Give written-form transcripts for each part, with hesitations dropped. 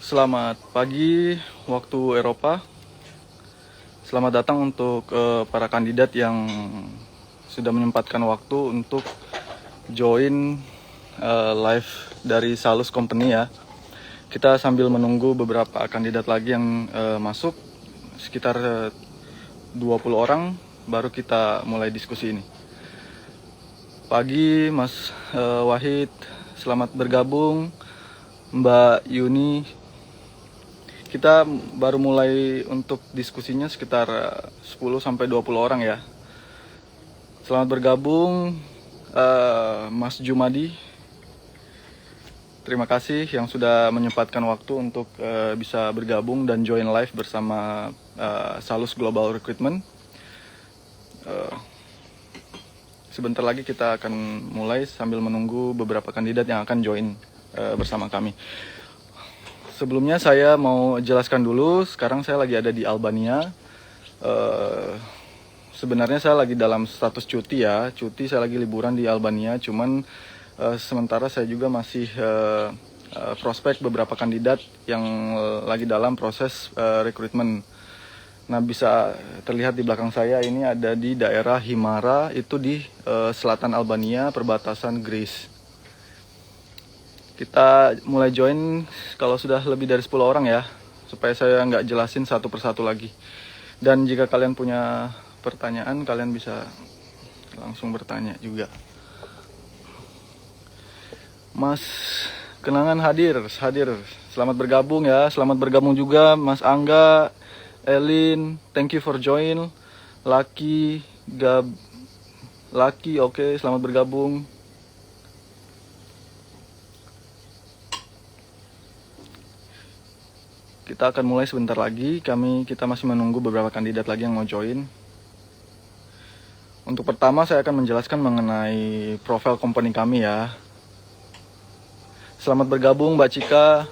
Selamat pagi waktu Eropa. Selamat datang untuk para kandidat yang sudah menyempatkan waktu untuk join live dari Salus Company ya. Kita sambil menunggu beberapa kandidat lagi yang masuk, sekitar 20 orang, baru kita mulai diskusi ini. Pagi Mas Wahid, selamat bergabung. Mbak Yuni, kita baru mulai untuk diskusinya sekitar 10-20 orang ya. Selamat bergabung Mas Jumadi. Terima kasih yang sudah menyempatkan waktu untuk bisa bergabung dan join live bersama Salus Global Recruitment. Sebentar lagi kita akan mulai sambil menunggu beberapa kandidat yang akan join bersama kami. Sebelumnya saya mau jelaskan dulu, sekarang saya lagi ada di Albania. Sebenarnya saya lagi dalam status cuti ya, saya lagi liburan di Albania, cuman sementara saya juga masih prospek beberapa kandidat yang lagi dalam proses rekrutmen. Nah, bisa terlihat di belakang saya ini ada di daerah Himara, itu di selatan Albania, perbatasan Greece. Kita mulai join kalau sudah lebih dari 10 orang ya, supaya saya nggak jelasin satu persatu lagi. Dan jika kalian punya pertanyaan, kalian bisa langsung bertanya juga. Mas Kenangan hadir. Selamat bergabung ya, selamat bergabung juga Mas Angga, Elin, thank you for join. Lucky, oke, selamat bergabung. Kita akan mulai sebentar lagi. Kita masih menunggu beberapa kandidat lagi yang mau join. Untuk pertama saya akan menjelaskan mengenai profil company kami ya. Selamat bergabung Mbak Cika.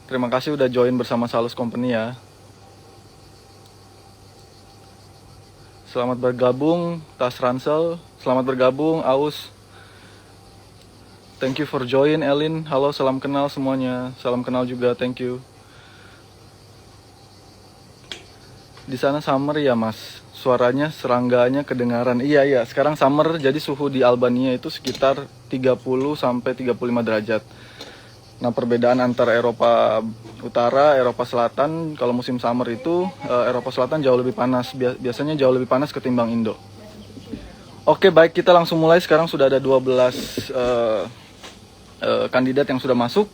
Terima kasih udah join bersama Salus Company ya. Selamat bergabung Tas Ransel. Selamat bergabung Aus. Thank you for join Elin. Halo, salam kenal semuanya. Salam kenal juga, thank you. Di sana summer ya Mas. Suaranya serangganya kedengaran. Iya, sekarang summer, jadi suhu di Albania itu sekitar 30-35 derajat. Nah, perbedaan antara Eropa Utara, Eropa Selatan, kalau musim summer itu Eropa Selatan jauh lebih panas, biasanya jauh lebih panas ketimbang Indo. Oke, baik, kita langsung mulai. Sekarang sudah ada 12 kandidat yang sudah masuk.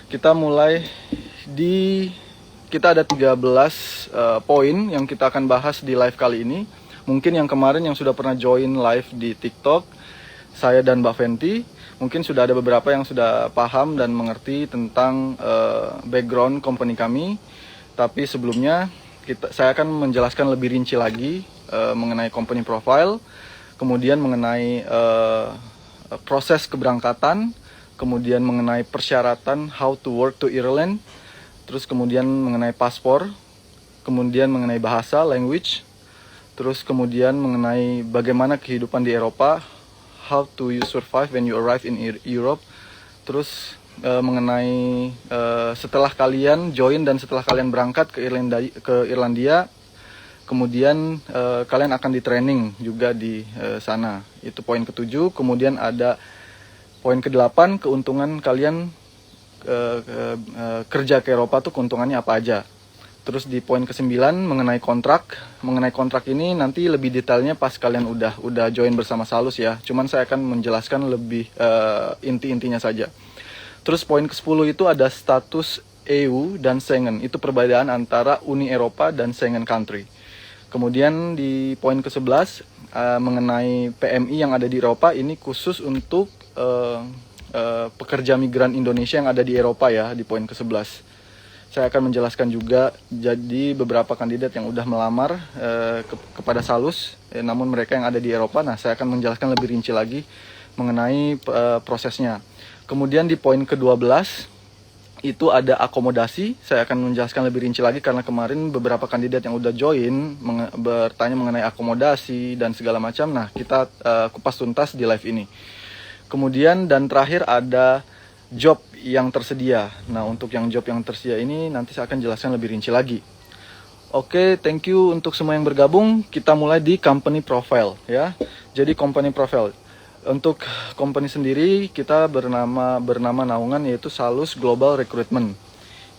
Kita mulai kita ada 13 poin yang kita akan bahas di live kali ini. Mungkin yang kemarin yang sudah pernah join live di TikTok, saya dan Mbak Fenty, mungkin sudah ada beberapa yang sudah paham dan mengerti tentang background company kami. Tapi sebelumnya saya akan menjelaskan lebih rinci lagi mengenai company profile, kemudian mengenai proses keberangkatan, kemudian mengenai persyaratan how to work to Ireland, terus kemudian mengenai paspor, kemudian mengenai bahasa, language, terus kemudian mengenai bagaimana kehidupan di Eropa, how to you survive when you arrive in Europe, terus mengenai setelah kalian join dan setelah kalian berangkat ke Irlandia, kemudian kalian akan di training juga di sana. Itu poin ke-7. Kemudian ada poin ke-8, keuntungan kalian kerja ke Eropa tuh keuntungannya apa aja. Terus di poin ke-9 mengenai kontrak. Mengenai kontrak ini nanti lebih detailnya pas kalian udah join bersama Salus ya. Cuman saya akan menjelaskan lebih inti-intinya saja. Terus poin ke-10 itu ada status EU dan Schengen. Itu perbedaan antara Uni Eropa dan Schengen country. Kemudian di poin ke-11 mengenai PMI yang ada di Eropa, ini khusus untuk pekerja migran Indonesia yang ada di Eropa ya, di poin ke-11. Saya akan menjelaskan juga, jadi beberapa kandidat yang udah melamar kepada Salus, namun mereka yang ada di Eropa. Nah, saya akan menjelaskan lebih rinci lagi mengenai prosesnya. Kemudian di poin ke-12 itu ada akomodasi. Saya akan menjelaskan lebih rinci lagi karena kemarin beberapa kandidat yang udah join bertanya mengenai akomodasi dan segala macam. Nah, kita kupas tuntas di live ini. Kemudian dan terakhir ada job yang tersedia. Nah, untuk yang job yang tersedia ini nanti saya akan jelaskan lebih rinci lagi. Oke, thank you untuk semua yang bergabung. Kita mulai di company profile ya. Jadi company profile. Untuk company sendiri kita bernama naungan yaitu Salus Global Recruitment,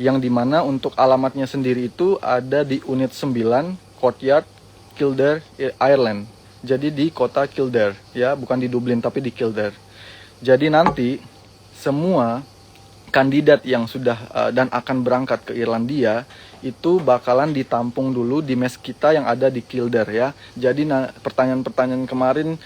yang dimana untuk alamatnya sendiri itu ada di unit 9 Courtyard, Kildare, Ireland. Jadi di kota Kildare ya, bukan di Dublin tapi di Kildare. Jadi nanti semua kandidat yang sudah dan akan berangkat ke Irlandia itu bakalan ditampung dulu di mes kita yang ada di Kildare ya. Jadi pertanyaan-pertanyaan kemarin,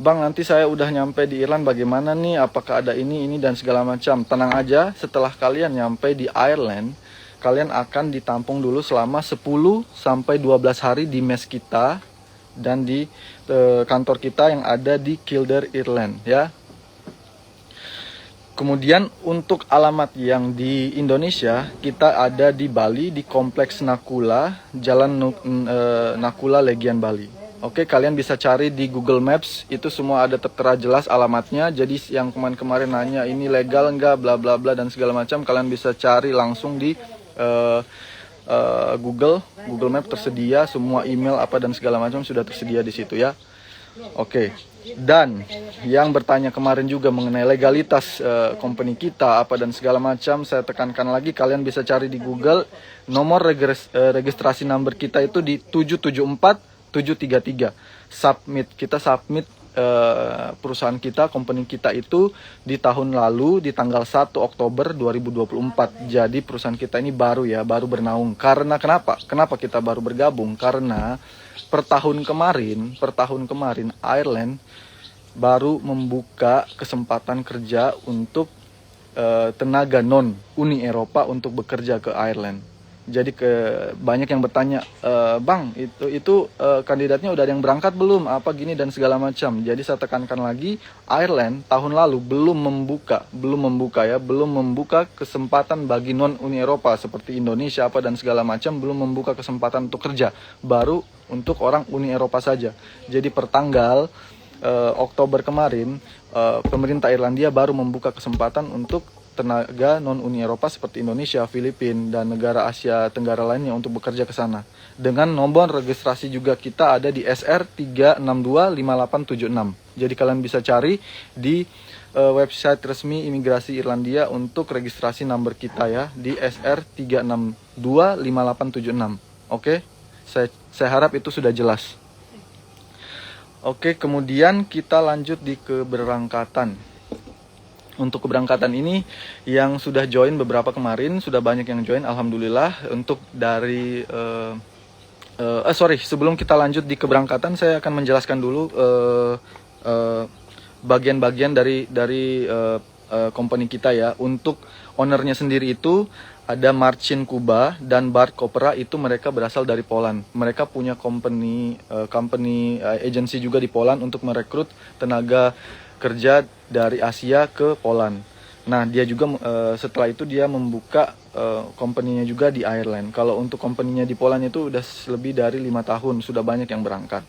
Bang, nanti saya udah nyampe di Irland bagaimana nih, apakah ada ini dan segala macam. Tenang aja, setelah kalian nyampe di Ireland, kalian akan ditampung dulu selama 10 sampai 12 hari di mes kita dan di kantor kita yang ada di Kildare, Ireland ya. Kemudian untuk alamat yang di Indonesia, kita ada di Bali di Kompleks Nakula, Jalan Nakula Legian Bali. Oke, kalian bisa cari di Google Maps, itu semua ada tertera jelas alamatnya. Jadi yang kemarin nanya ini legal enggak, bla bla bla dan segala macam, kalian bisa cari langsung di Google Map, tersedia semua email apa dan segala macam sudah tersedia di situ ya. Oke. Dan yang bertanya kemarin juga mengenai legalitas company kita apa dan segala macam, saya tekankan lagi, kalian bisa cari di Google nomor registrasi number kita itu di 774733. Kita submit perusahaan kita, company kita itu di tahun lalu di tanggal 1 Oktober 2024. Jadi perusahaan kita ini baru ya, baru bernaung. Karena kenapa kita baru bergabung? Karena per tahun kemarin Ireland baru membuka kesempatan kerja untuk tenaga non Uni Eropa untuk bekerja ke Ireland. Jadi banyak yang bertanya, Bang, itu kandidatnya udah ada yang berangkat belum? Apa gini dan segala macam. Jadi saya tekankan lagi, Ireland tahun lalu belum membuka kesempatan bagi non Uni Eropa seperti Indonesia apa dan segala macam, belum membuka kesempatan untuk kerja. Baru untuk orang Uni Eropa saja. Jadi per tanggal Oktober kemarin, pemerintah Irlandia baru membuka kesempatan untuk tenaga non-Uni Eropa seperti Indonesia, Filipina, dan negara Asia Tenggara lainnya untuk bekerja ke sana. Dengan nomor registrasi juga kita ada di SR 3625876. Jadi kalian bisa cari di website resmi Imigrasi Irlandia untuk registrasi number kita ya, di SR 3625876. Oke? Saya harap itu sudah jelas. Oke, kemudian kita lanjut di keberangkatan. Untuk keberangkatan ini yang sudah join beberapa kemarin, sudah banyak yang join, alhamdulillah. Untuk dari sebelum kita lanjut di keberangkatan, saya akan menjelaskan dulu bagian-bagian dari company kita ya. Untuk ownernya sendiri itu ada Marcin Kuba dan Bart Kopera, itu mereka berasal dari Poland. Mereka punya company agency juga di Poland untuk merekrut tenaga kerja dari Asia ke Poland. Nah, dia juga setelah itu dia membuka company-nya juga di Ireland. Kalau untuk company-nya di Poland itu udah lebih dari 5 tahun, sudah banyak yang berangkat.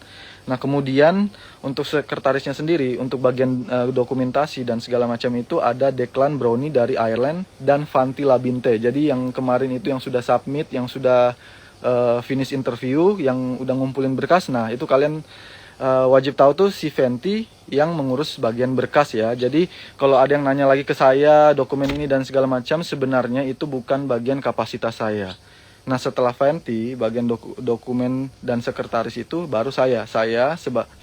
Nah, kemudian untuk sekretarisnya sendiri, untuk bagian dokumentasi dan segala macam itu ada Declan Brownie dari Ireland dan Fanti Labinte. Jadi yang kemarin itu yang sudah submit, yang sudah finish interview, yang udah ngumpulin berkas. Nah, itu kalian wajib tahu tuh si Fenty yang mengurus bagian berkas ya. Jadi kalau ada yang nanya lagi ke saya dokumen ini dan segala macam, sebenarnya itu bukan bagian kapasitas saya. Nah, setelah Fenty bagian dokumen dan sekretaris itu baru saya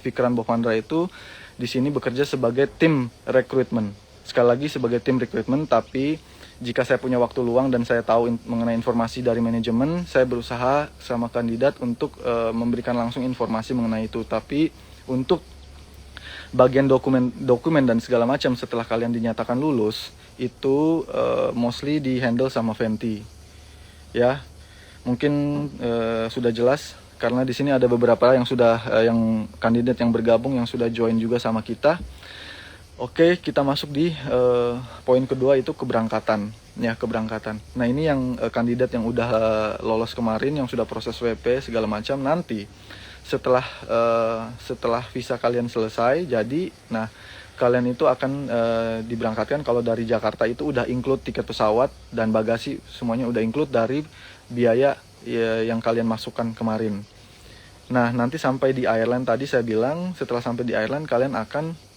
Fikran Bovandra itu di sini bekerja sebagai tim rekrutmen. Sekali lagi sebagai tim rekrutmen, tapi jika saya punya waktu luang dan saya tahu mengenai informasi dari manajemen, saya berusaha sama kandidat untuk memberikan langsung informasi mengenai itu. Tapi untuk bagian dokumen dan segala macam setelah kalian dinyatakan lulus, itu mostly di handle sama Fenty. Ya, mungkin sudah jelas karena di sini ada beberapa yang sudah yang kandidat yang bergabung yang sudah join juga sama kita. Oke, kita masuk di poin kedua, itu keberangkatan. Ya, keberangkatan. Nah, ini yang kandidat yang udah lolos kemarin, yang sudah proses WP segala macam, nanti setelah visa kalian selesai, jadi, nah kalian itu akan diberangkatkan. Kalau dari Jakarta itu udah include tiket pesawat dan bagasi, semuanya udah include dari biaya yang kalian masukkan kemarin. Nah, nanti sampai di Ireland, tadi saya bilang setelah sampai di Ireland kalian akan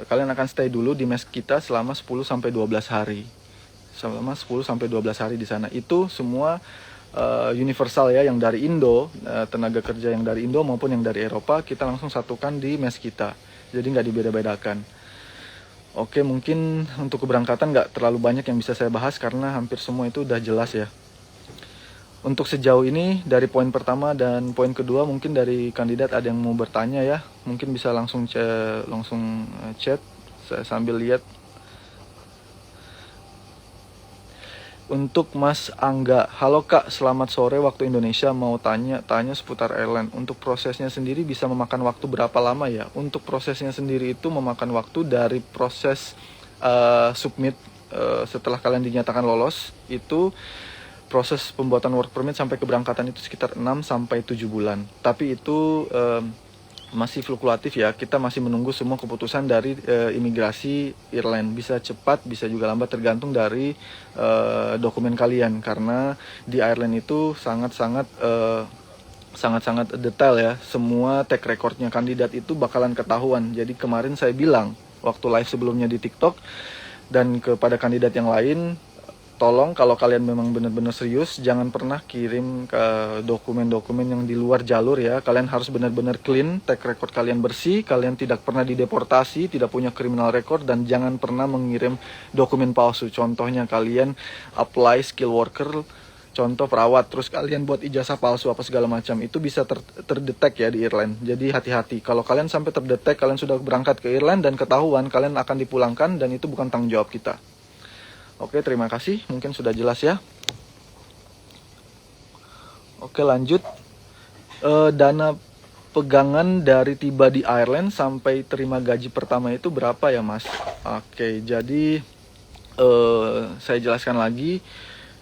kalian akan stay dulu di mes kita selama 10 sampai 12 hari. Selama 10 sampai 12 hari di sana. Itu semua universal ya, yang dari Indo, tenaga kerja yang dari Indo maupun yang dari Eropa, kita langsung satukan di mes kita. Jadi nggak dibeda-bedakan. Oke, mungkin untuk keberangkatan nggak terlalu banyak yang bisa saya bahas karena hampir semua itu udah jelas ya. Untuk sejauh ini dari poin pertama dan poin kedua, mungkin dari kandidat ada yang mau bertanya ya, mungkin bisa langsung chat, saya sambil lihat. Untuk Mas Angga, halo Kak, selamat sore waktu Indonesia, mau tanya seputar airline. Untuk prosesnya sendiri bisa memakan waktu berapa lama ya? Untuk prosesnya sendiri itu memakan waktu dari proses submit setelah kalian dinyatakan lolos, itu proses pembuatan work permit sampai keberangkatan itu sekitar 6 sampai 7 bulan. Tapi itu masih fluktuatif ya. Kita masih menunggu semua keputusan dari imigrasi Ireland. Bisa cepat, bisa juga lambat, tergantung dari dokumen kalian. Karena di Ireland itu sangat-sangat detail ya. Semua track recordnya kandidat itu bakalan ketahuan. Jadi kemarin saya bilang waktu live sebelumnya di TikTok dan kepada kandidat yang lain, tolong kalau kalian memang benar-benar serius, jangan pernah kirim ke dokumen-dokumen yang di luar jalur ya. Kalian harus benar-benar clean, track record kalian bersih, kalian tidak pernah dideportasi, tidak punya criminal record, dan jangan pernah mengirim dokumen palsu. Contohnya kalian apply skill worker, contoh perawat, terus kalian buat ijazah palsu apa segala macam, itu bisa terdetek ya di Ireland. Jadi hati-hati, kalau kalian sampai terdetek, kalian sudah berangkat ke Ireland dan ketahuan, kalian akan dipulangkan dan itu bukan tanggung jawab kita. Oke, terima kasih. Mungkin sudah jelas ya. Oke, lanjut. Dana pegangan dari tiba di Ireland sampai terima gaji pertama itu berapa ya, Mas? Oke, jadi saya jelaskan lagi.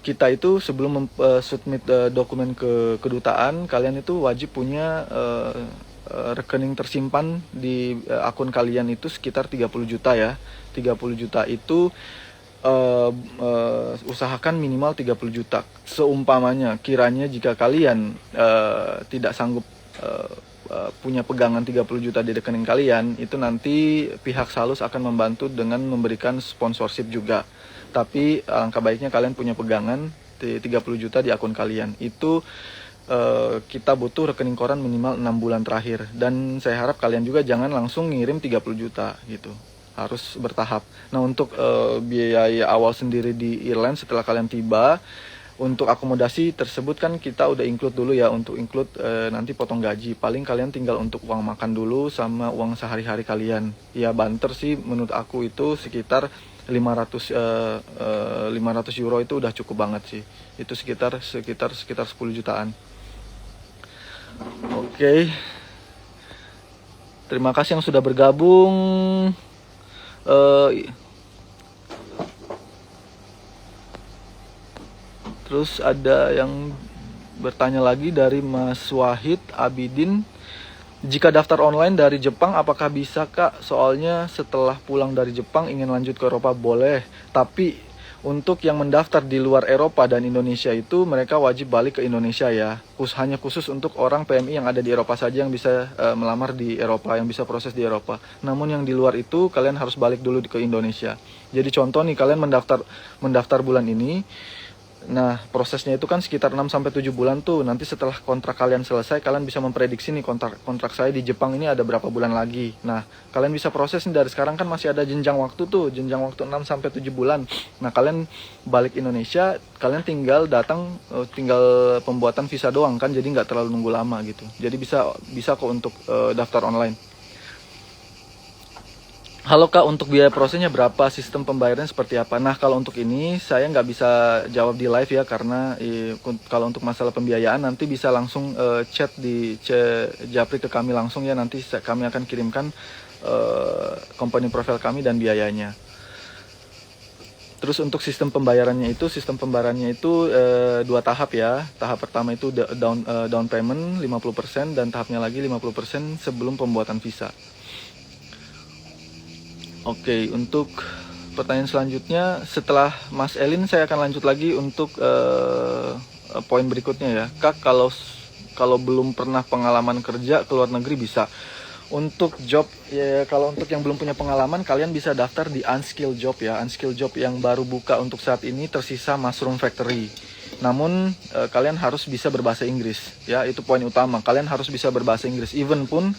Kita itu sebelum submit dokumen ke kedutaan, kalian itu wajib punya rekening tersimpan di akun kalian itu sekitar 30 juta ya. 30 juta itu usahakan minimal 30 juta. Seumpamanya kiranya jika kalian tidak sanggup punya pegangan 30 juta di rekening kalian, itu nanti pihak Salus akan membantu dengan memberikan sponsorship juga. Tapi alangkah baiknya kalian punya pegangan 30 juta di akun kalian. Itu kita butuh rekening koran minimal 6 bulan terakhir. Dan saya harap kalian juga jangan langsung ngirim 30 juta gitu. Harus bertahap. Nah, untuk biaya awal sendiri di Ireland setelah kalian tiba, untuk akomodasi tersebut kan kita udah include dulu ya. Untuk include nanti potong gaji, paling kalian tinggal untuk uang makan dulu sama uang sehari-hari kalian. Ya banter sih menurut aku itu sekitar 500 euro itu udah cukup banget sih. Itu sekitar 10 jutaan. Oke. Terima kasih yang sudah bergabung. Terus ada yang bertanya lagi dari Mas Wahid Abidin, jika daftar online dari Jepang apakah bisa Kak? Soalnya setelah pulang dari Jepang ingin lanjut ke Eropa. Boleh, tapi untuk yang mendaftar di luar Eropa dan Indonesia itu mereka wajib balik ke Indonesia ya. Hanya khusus untuk orang PMI yang ada di Eropa saja yang bisa melamar di Eropa, yang bisa proses di Eropa. Namun yang di luar itu kalian harus balik dulu ke Indonesia. Jadi contoh nih, kalian mendaftar bulan ini. Nah, prosesnya itu kan sekitar 6 sampai 7 bulan tuh. Nanti setelah kontrak kalian selesai, kalian bisa memprediksi nih kontrak saya di Jepang ini ada berapa bulan lagi. Nah, kalian bisa proses nih dari sekarang, kan masih ada jenjang waktu tuh, jenjang waktu 6 sampai 7 bulan. Nah, kalian balik Indonesia, kalian tinggal pembuatan visa doang kan, jadi nggak terlalu nunggu lama gitu. Jadi bisa kok untuk daftar online. Halo Kak, untuk biaya prosesnya berapa? Sistem pembayarannya seperti apa? Nah, kalau untuk ini saya nggak bisa jawab di live ya, karena kalau untuk masalah pembiayaan nanti bisa langsung chat di Japri ke kami langsung ya, nanti kami akan kirimkan company profile kami dan biayanya. Terus untuk sistem pembayarannya itu dua tahap ya. Tahap pertama itu down payment 50% dan tahapnya lagi 50% sebelum pembuatan visa. Oke, untuk pertanyaan selanjutnya setelah Mas Elin saya akan lanjut lagi untuk poin berikutnya ya. Kak, kalau belum pernah pengalaman kerja ke luar negeri bisa. Untuk job ya, kalau untuk yang belum punya pengalaman kalian bisa daftar di Unskill Job ya. Unskill Job yang baru buka untuk saat ini tersisa Mushroom Factory. Namun kalian harus bisa berbahasa Inggris ya, itu poin utama. Kalian harus bisa berbahasa Inggris even pun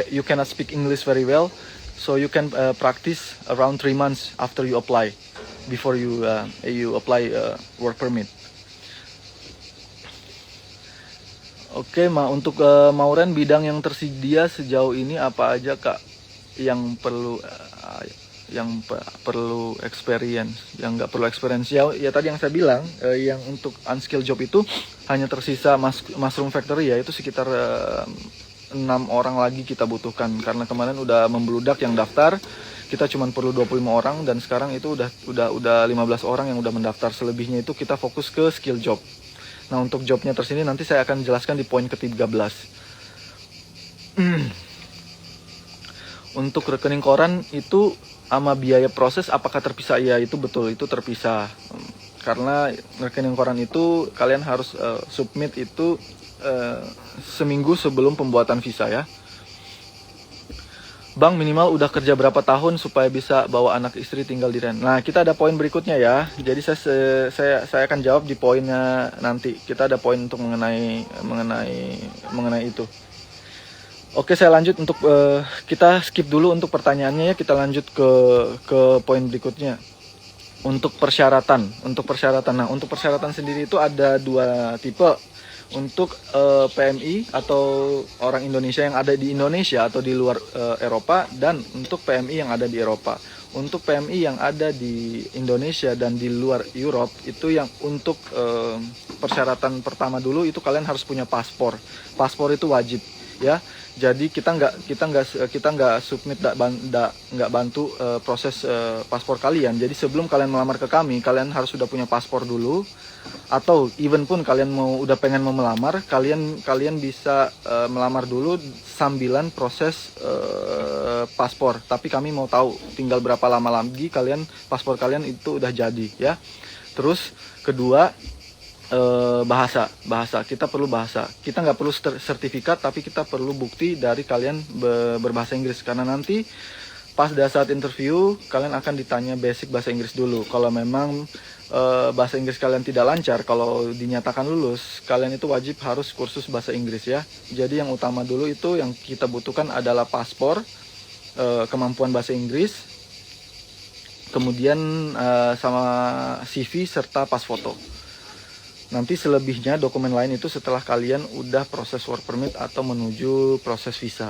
you cannot speak English very well. So you can practice around 3 months after you apply, before you apply work permit. Oke, untuk Mauren, bidang yang tersedia sejauh ini apa aja Kak yang perlu perlu experience, yang nggak perlu experience ya tadi yang saya bilang, yang untuk unskilled job itu hanya tersisa Mushroom Factory ya, itu sekitar 6 orang lagi kita butuhkan, karena kemarin udah membludak yang daftar, kita cuma perlu 25 orang dan sekarang itu udah 15 orang yang udah mendaftar. Selebihnya itu kita fokus ke skill job. Nah, untuk jobnya tersini nanti saya akan jelaskan di poin ke-13. Untuk rekening koran itu sama biaya proses apakah terpisah? Ya, itu betul, itu terpisah. Karena rekening koran itu kalian harus submit itu seminggu sebelum pembuatan visa ya. Bang, minimal udah kerja berapa tahun supaya bisa bawa anak istri tinggal di Ren? Nah, kita ada poin berikutnya ya. Jadi saya akan jawab di poinnya nanti. Kita ada poin untuk mengenai itu. Oke, saya lanjut untuk kita skip dulu untuk pertanyaannya ya. Kita lanjut ke poin berikutnya. Untuk persyaratan. Nah, untuk persyaratan sendiri itu ada 2 tipe. Untuk PMI atau orang Indonesia yang ada di Indonesia atau di luar Eropa, dan untuk PMI yang ada di Eropa. Untuk PMI yang ada di Indonesia dan di luar Europe itu yang untuk persyaratan pertama dulu itu kalian harus punya paspor. Paspor itu wajib ya. Jadi kita nggak submit, nggak bantu proses paspor kalian. Jadi sebelum kalian melamar ke kami, kalian harus sudah punya paspor dulu. Atau even pun kalian udah pengen mau melamar, kalian bisa melamar dulu sambilan proses paspor. Tapi kami mau tahu tinggal berapa lama lagi paspor kalian itu udah jadi ya. Terus kedua, bahasa kita perlu bahasa. Kita nggak perlu sertifikat, tapi kita perlu bukti dari kalian berbahasa Inggris, karena nanti pas saat interview kalian akan ditanya basic bahasa Inggris dulu. Kalau memang bahasa Inggris kalian tidak lancar, kalau dinyatakan lulus, kalian itu wajib harus kursus bahasa Inggris ya. Jadi yang utama dulu itu yang kita butuhkan adalah paspor, kemampuan bahasa Inggris, kemudian sama CV serta pas foto. Nanti selebihnya dokumen lain itu setelah kalian udah proses work permit atau menuju proses visa.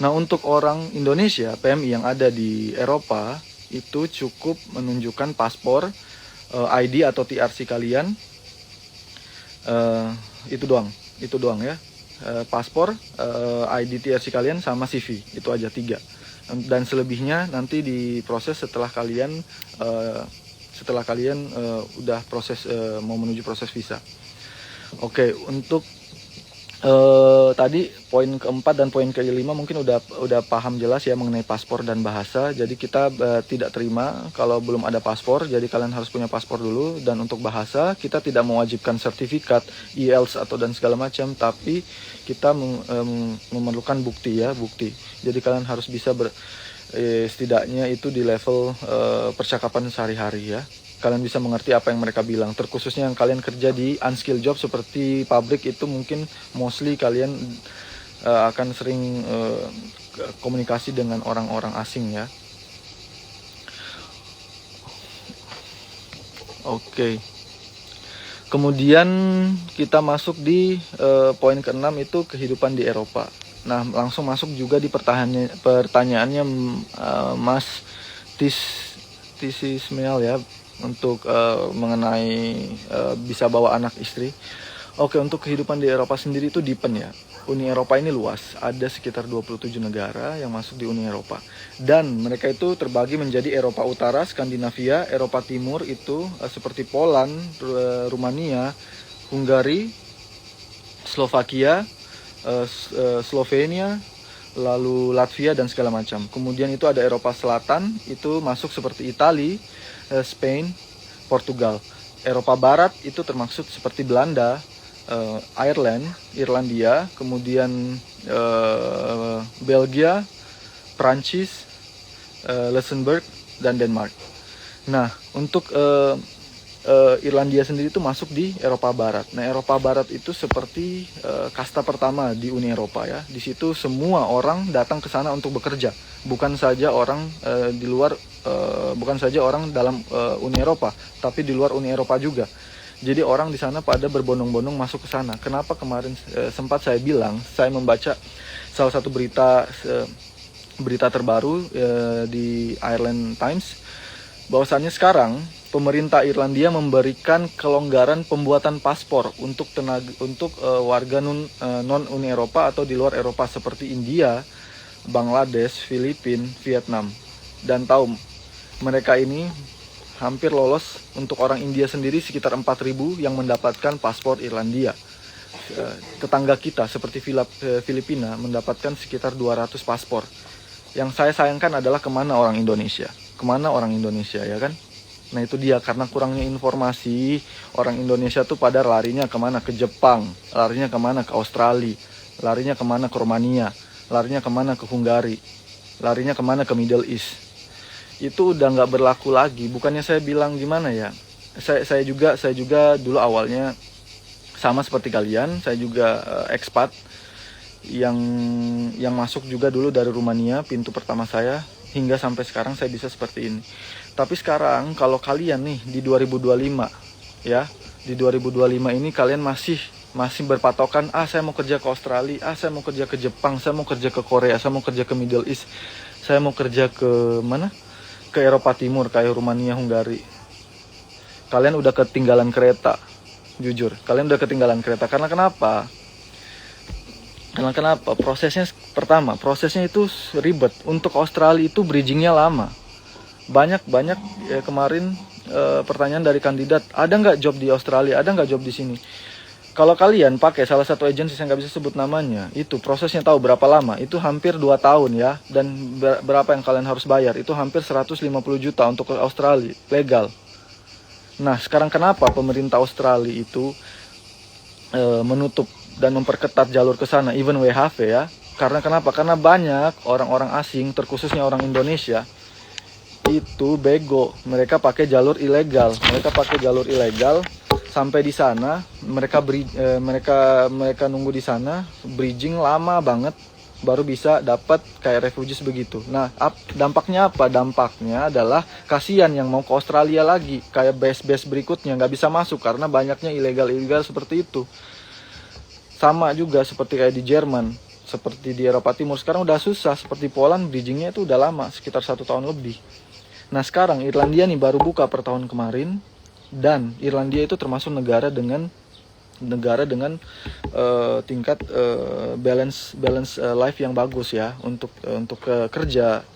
Nah, untuk orang Indonesia, PMI yang ada di Eropa, itu cukup menunjukkan paspor, ID atau TRC kalian, itu doang ya. Paspor, ID, TRC kalian sama CV, itu aja 3. Dan selebihnya nanti diproses setelah kalian udah proses mau menuju proses visa. Oke, untuk tadi poin ke-4 dan poin ke-5 mungkin udah paham jelas ya mengenai paspor dan bahasa. Jadi kita tidak terima kalau belum ada paspor, jadi kalian harus punya paspor dulu. Dan untuk bahasa kita tidak mewajibkan sertifikat IELTS atau dan segala macam, tapi kita memerlukan bukti. Jadi kalian harus bisa setidaknya itu di level percakapan sehari-hari ya. Kalian bisa mengerti apa yang mereka bilang. Terkhususnya yang kalian kerja di unskilled job seperti pabrik, itu mungkin mostly kalian akan sering komunikasi dengan orang-orang asing ya. Oke. Kemudian kita masuk di poin ke-6 itu kehidupan di Eropa. Nah, langsung masuk juga di pertanyaannya Mas Tis Ismail ya, untuk mengenai bisa bawa anak istri. Oke, untuk kehidupan di Eropa sendiri itu depend ya. Uni Eropa ini luas, ada sekitar 27 negara yang masuk di Uni Eropa. Dan mereka itu terbagi menjadi Eropa Utara, Skandinavia, Eropa Timur itu seperti Poland, Rumania, Hungari, Slovakia, Slovenia, lalu Latvia dan segala macam. Kemudian itu ada Eropa Selatan, itu masuk seperti Italia, Spain, Portugal. Eropa Barat itu termasuk seperti Belanda, Ireland, Irlandia, kemudian Belgia, Prancis, Luxembourg, dan Denmark. Nah, untuk Irlandia sendiri itu masuk di Eropa Barat. Nah, Eropa Barat itu seperti kasta pertama di Uni Eropa ya. Di situ semua orang datang ke sana untuk bekerja, bukan saja orang di luar, bukan saja orang dalam Uni Eropa, tapi di luar Uni Eropa juga. Jadi orang di sana pada berbondong-bondong masuk ke sana. Kenapa kemarin sempat saya bilang, saya membaca salah satu berita terbaru di Ireland Times, bahwasannya sekarang pemerintah Irlandia memberikan kelonggaran pembuatan paspor untuk warga non Uni Eropa atau di luar Eropa seperti India, Bangladesh, Filipina, Vietnam. Dan tahu, mereka ini hampir lolos. Untuk orang India sendiri sekitar 4.000 yang mendapatkan paspor Irlandia. Tetangga kita seperti Filipina mendapatkan sekitar 200 paspor. Yang saya sayangkan adalah kemana orang Indonesia? Kemana orang Indonesia ya kan? Nah itu dia, karena kurangnya informasi, orang Indonesia tuh pada larinya kemana? Ke Jepang, larinya kemana? Ke Australia, larinya kemana? Ke Romania, larinya kemana? Ke Hungari, larinya kemana? Ke Middle East. Itu udah nggak berlaku lagi. Bukannya saya bilang gimana ya, saya juga dulu awalnya sama seperti kalian, saya juga expat yang masuk juga dulu dari Rumania, pintu pertama saya, hingga sampai sekarang saya bisa seperti ini. Tapi sekarang kalau kalian nih di 2025 ya, di 2025 ini kalian masih berpatokan, saya mau kerja ke Australia, saya mau kerja ke Jepang, saya mau kerja ke Korea, saya mau kerja ke Middle East, saya mau kerja ke mana? Ke Eropa Timur kayak Rumania, Hungari. Kalian udah ketinggalan kereta. Jujur, kalian udah ketinggalan kereta. Karena kenapa? Prosesnya itu ribet. Untuk Australia itu bridgingnya lama. Banyak kemarin pertanyaan dari kandidat, ada nggak job di Australia, ada nggak job di sini? Kalau kalian pakai salah satu agensi yang nggak bisa sebut namanya, itu prosesnya tahu berapa lama? Itu hampir 2 tahun ya. Dan berapa yang kalian harus bayar? Itu hampir 150 juta untuk ke Australia, legal. Nah, sekarang kenapa pemerintah Australia itu menutup dan memperketat jalur ke sana, even WHV ya? Karena kenapa? Karena banyak orang-orang asing, terkhususnya orang Indonesia, itu bego. Mereka pakai jalur ilegal. Sampai di sana, mereka nunggu di sana, bridging lama banget, baru bisa dapat kayak refugees begitu. Nah, dampaknya apa? Dampaknya adalah kasihan yang mau ke Australia lagi, kayak base berikutnya nggak bisa masuk karena banyaknya ilegal seperti itu. Sama juga seperti kayak di Jerman, seperti di Eropa Timur sekarang udah susah. Seperti Poland, bridgingnya itu udah lama, sekitar 1 tahun lebih. Nah sekarang Irlandia nih baru buka per tahun kemarin. Dan Irlandia itu termasuk negara dengan tingkat balance life yang bagus ya, untuk kerja,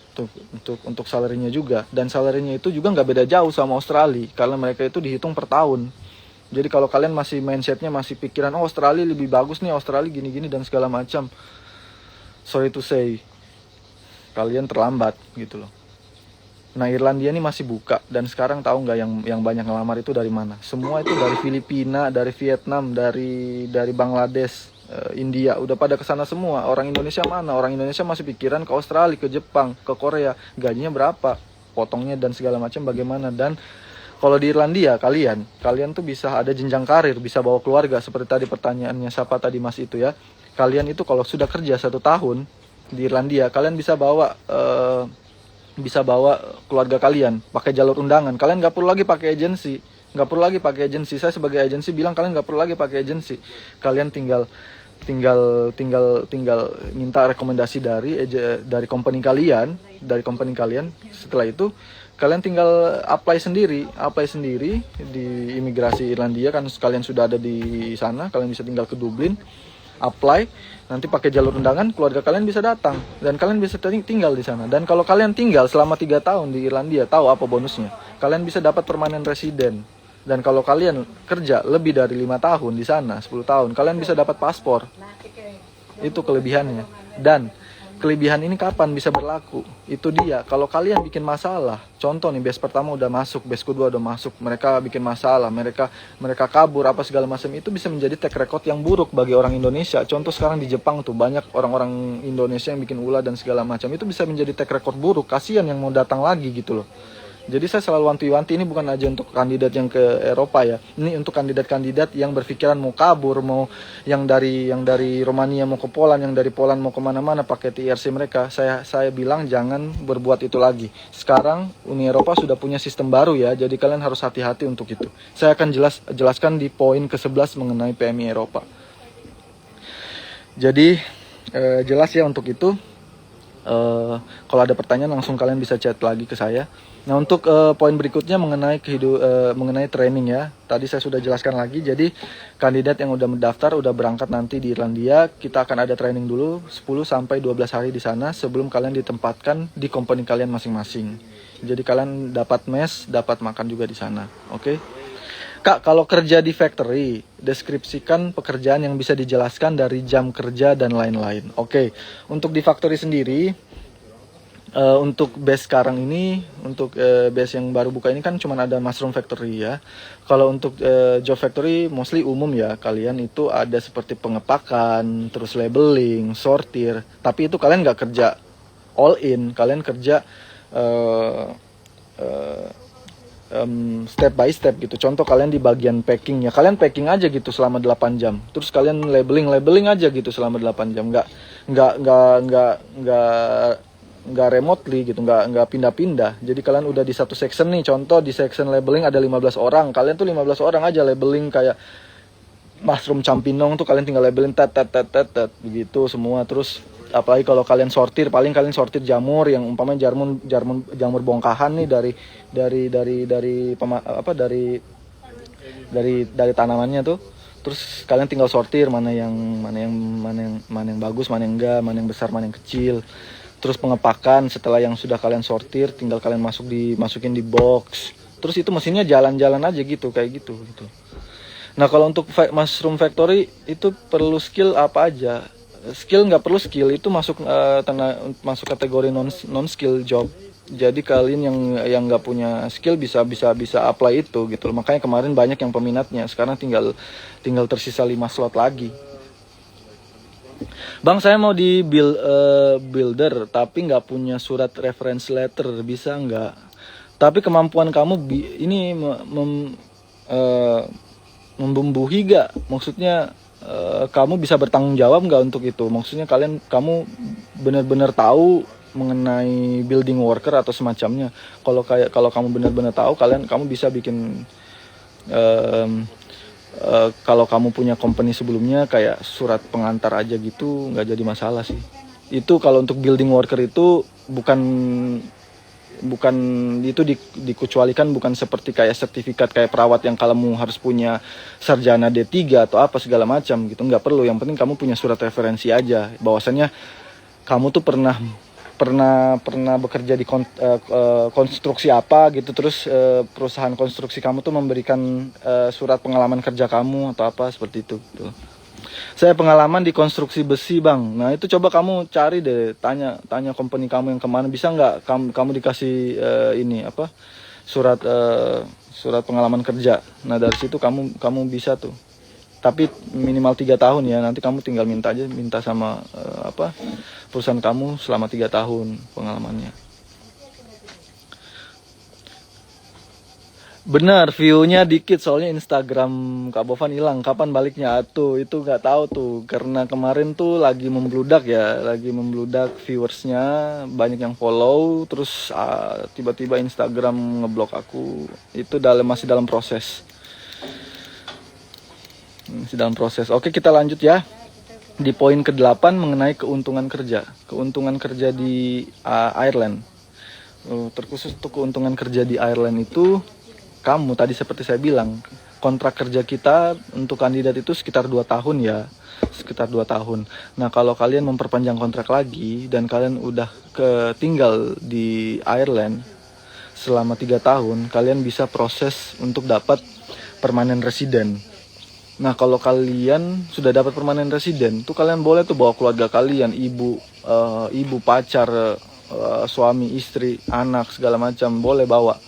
untuk salarinya juga. Dan salarinya itu juga nggak beda jauh sama Australia, karena mereka itu dihitung per tahun. Jadi kalau kalian masih mindsetnya masih pikiran Australia lebih bagus nih, Australia gini-gini dan segala macam, sorry to say, kalian terlambat gitu loh. Nah Irlandia ini masih buka, dan sekarang tahu nggak yang banyak ngelamar itu dari mana? Semua itu dari Filipina, dari Vietnam, dari Bangladesh, India, udah pada kesana semua. Orang Indonesia mana? Orang Indonesia masih pikiran ke Australia, ke Jepang, ke Korea, gajinya berapa, potongnya dan segala macam bagaimana. Dan kalau di Irlandia kalian tuh bisa ada jenjang karir, bisa bawa keluarga. Seperti tadi pertanyaannya siapa tadi mas itu ya, kalian itu kalau sudah kerja 1 tahun di Irlandia, kalian bisa bawa keluarga kalian pakai jalur undangan. Kalian nggak perlu lagi pakai agensi. Saya sebagai agensi bilang kalian nggak perlu lagi pakai agensi. Kalian tinggal tinggal minta rekomendasi dari company kalian, setelah itu kalian tinggal apply sendiri di imigrasi Irlandia kan, kalian sudah ada di sana, kalian bisa tinggal ke Dublin, apply, nanti pakai jalur undangan, keluarga kalian bisa datang dan kalian bisa tinggal di sana. Dan kalau kalian tinggal selama 3 tahun di Irlandia, tahu apa bonusnya? Kalian bisa dapat permanent resident. Dan kalau kalian kerja lebih dari 5 tahun di sana, 10 tahun, kalian bisa dapat paspor. Itu kelebihannya. Dan kelebihan ini kapan bisa berlaku? Itu dia, kalau kalian bikin masalah, contoh nih, batch pertama udah masuk, batch kedua udah masuk, mereka bikin masalah, mereka kabur, apa segala macam, itu bisa menjadi track record yang buruk bagi orang Indonesia. Contoh sekarang di Jepang tuh, banyak orang-orang Indonesia yang bikin ulah dan segala macam, itu bisa menjadi track record buruk, kasihan yang mau datang lagi gitu loh. Jadi saya selalu wanti-wanti, ini bukan aja untuk kandidat yang ke Eropa ya. Ini untuk kandidat-kandidat yang berpikiran mau kabur, mau yang dari Romania mau ke Poland, yang dari Poland mau kemana-mana pakai TRC mereka. Saya bilang jangan berbuat itu lagi. Sekarang Uni Eropa sudah punya sistem baru ya, jadi kalian harus hati-hati untuk itu. Saya akan jelaskan di poin ke-11 mengenai PMI Eropa. Jadi jelas ya untuk itu. Kalau ada pertanyaan langsung kalian bisa chat lagi ke saya. Nah, untuk poin berikutnya mengenai training ya. Tadi saya sudah jelaskan lagi. Jadi kandidat yang udah mendaftar, udah berangkat nanti di Irlandia, kita akan ada training dulu 10 sampai 12 hari di sana sebelum kalian ditempatkan di company kalian masing-masing. Jadi kalian dapat mes, dapat makan juga di sana. Oke. Kak, kalau kerja di factory, deskripsikan pekerjaan yang bisa dijelaskan dari jam kerja dan lain-lain. Oke. Untuk di factory sendiri, untuk base sekarang ini, untuk base yang baru buka ini kan cuma ada mushroom factory ya. Kalau untuk job factory mostly umum ya, kalian itu ada seperti pengepakan, terus labeling, sortir. Tapi itu kalian nggak kerja all in, kalian kerja step by step gitu. Contoh kalian di bagian packing ya, kalian packing aja gitu selama 8 jam. Terus kalian labeling aja gitu selama 8 jam. Nggak remotely gitu, nggak pindah-pindah. Jadi kalian udah di satu section nih, contoh di section labeling ada 15 orang, kalian tuh 15 orang aja labeling kayak mushroom champignon tuh kalian tinggal labeling tet begitu semua. Terus apalagi kalau kalian sortir, paling kalian sortir jamur yang umpamanya jamur bongkahan nih dari tanamannya tuh. Terus kalian tinggal sortir mana yang bagus, mana yang enggak, mana yang besar, mana yang kecil. Terus pengepakan, setelah yang sudah kalian sortir tinggal kalian masukin di box. Terus itu mesinnya jalan-jalan aja gitu, kayak gitu. Nah, kalau untuk mushroom factory itu perlu skill apa aja? Skill nggak perlu skill, itu masuk kategori non skill job. Jadi kalian yang nggak punya skill bisa apply itu gitu. Makanya kemarin banyak yang peminatnya. Sekarang tinggal tersisa 5 slot lagi. Bang, saya mau di builder tapi nggak punya surat reference letter, bisa nggak? Tapi kemampuan kamu ini membumbuhi gak? Maksudnya kamu bisa bertanggung jawab nggak untuk itu? Maksudnya kamu benar-benar tahu mengenai building worker atau semacamnya. Kalau kamu benar-benar tahu, kamu bisa bikin kalau kamu punya company sebelumnya kayak surat pengantar aja gitu, nggak jadi masalah sih. Itu kalau untuk building worker itu bukan itu dikecualikan, bukan seperti kayak sertifikat kayak perawat yang kamu harus punya sarjana D3 atau apa segala macam gitu, nggak perlu. Yang penting kamu punya surat referensi aja bahwasannya kamu tuh pernah bekerja di konstruksi apa gitu, terus perusahaan konstruksi kamu tuh memberikan surat pengalaman kerja kamu atau apa seperti itu gitu. Saya pengalaman di konstruksi besi, Bang. Nah, itu coba kamu cari deh, tanya company kamu yang kemana, bisa nggak kamu dikasih surat pengalaman kerja. Nah, dari situ kamu bisa tuh. Tapi minimal 3 tahun ya. Nanti kamu tinggal minta sama perusahaan kamu selama 3 tahun pengalamannya. Benar, view-nya dikit soalnya Instagram Kak Bovan hilang. Kapan baliknya tuh? Itu nggak tahu tuh, karena kemarin tuh lagi membludak viewersnya, banyak yang follow, terus tiba-tiba Instagram ngeblok aku. Itu masih dalam proses. Oke, kita lanjut ya. di poin ke-8 mengenai keuntungan kerja. Keuntungan kerja di Ireland. Terkhusus untuk keuntungan kerja di Ireland itu, kamu tadi seperti saya bilang, kontrak kerja kita untuk kandidat itu sekitar 2 tahun ya. Sekitar 2 tahun. Nah, kalau kalian memperpanjang kontrak lagi dan kalian udah tinggal di Ireland selama 3 tahun, kalian bisa proses untuk dapat permanent resident. Nah, kalau kalian sudah dapat permanent resident, tuh kalian boleh tuh bawa keluarga kalian, ibu, pacar, suami, istri, anak, segala macam, boleh bawa.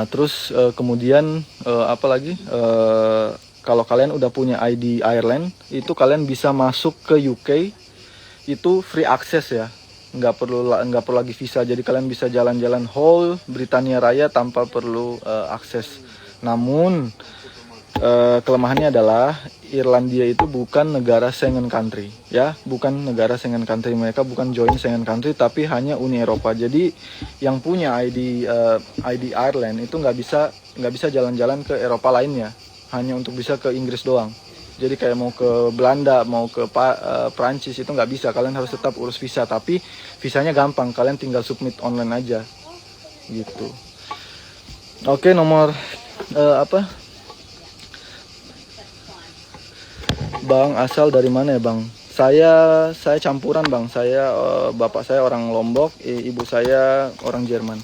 Terus kemudian apa lagi? Kalau kalian udah punya ID Ireland, itu kalian bisa masuk ke UK, itu free access ya. Nggak perlu lagi visa, jadi kalian bisa jalan-jalan whole Britania Raya tanpa perlu akses. Namun kelemahannya adalah Irlandia itu bukan negara Schengen country ya, bukan negara Schengen country, mereka bukan join Schengen country tapi hanya Uni Eropa. Jadi yang punya ID Ireland itu nggak bisa jalan-jalan ke Eropa lainnya, hanya untuk bisa ke Inggris doang. Jadi kayak mau ke Belanda, mau ke Prancis itu nggak bisa, kalian harus tetap urus visa, tapi visanya gampang, kalian tinggal submit online aja gitu. Oke, nomor Bang, asal dari mana ya Bang? Saya campuran Bang. Bapak saya orang Lombok, ibu saya orang Jerman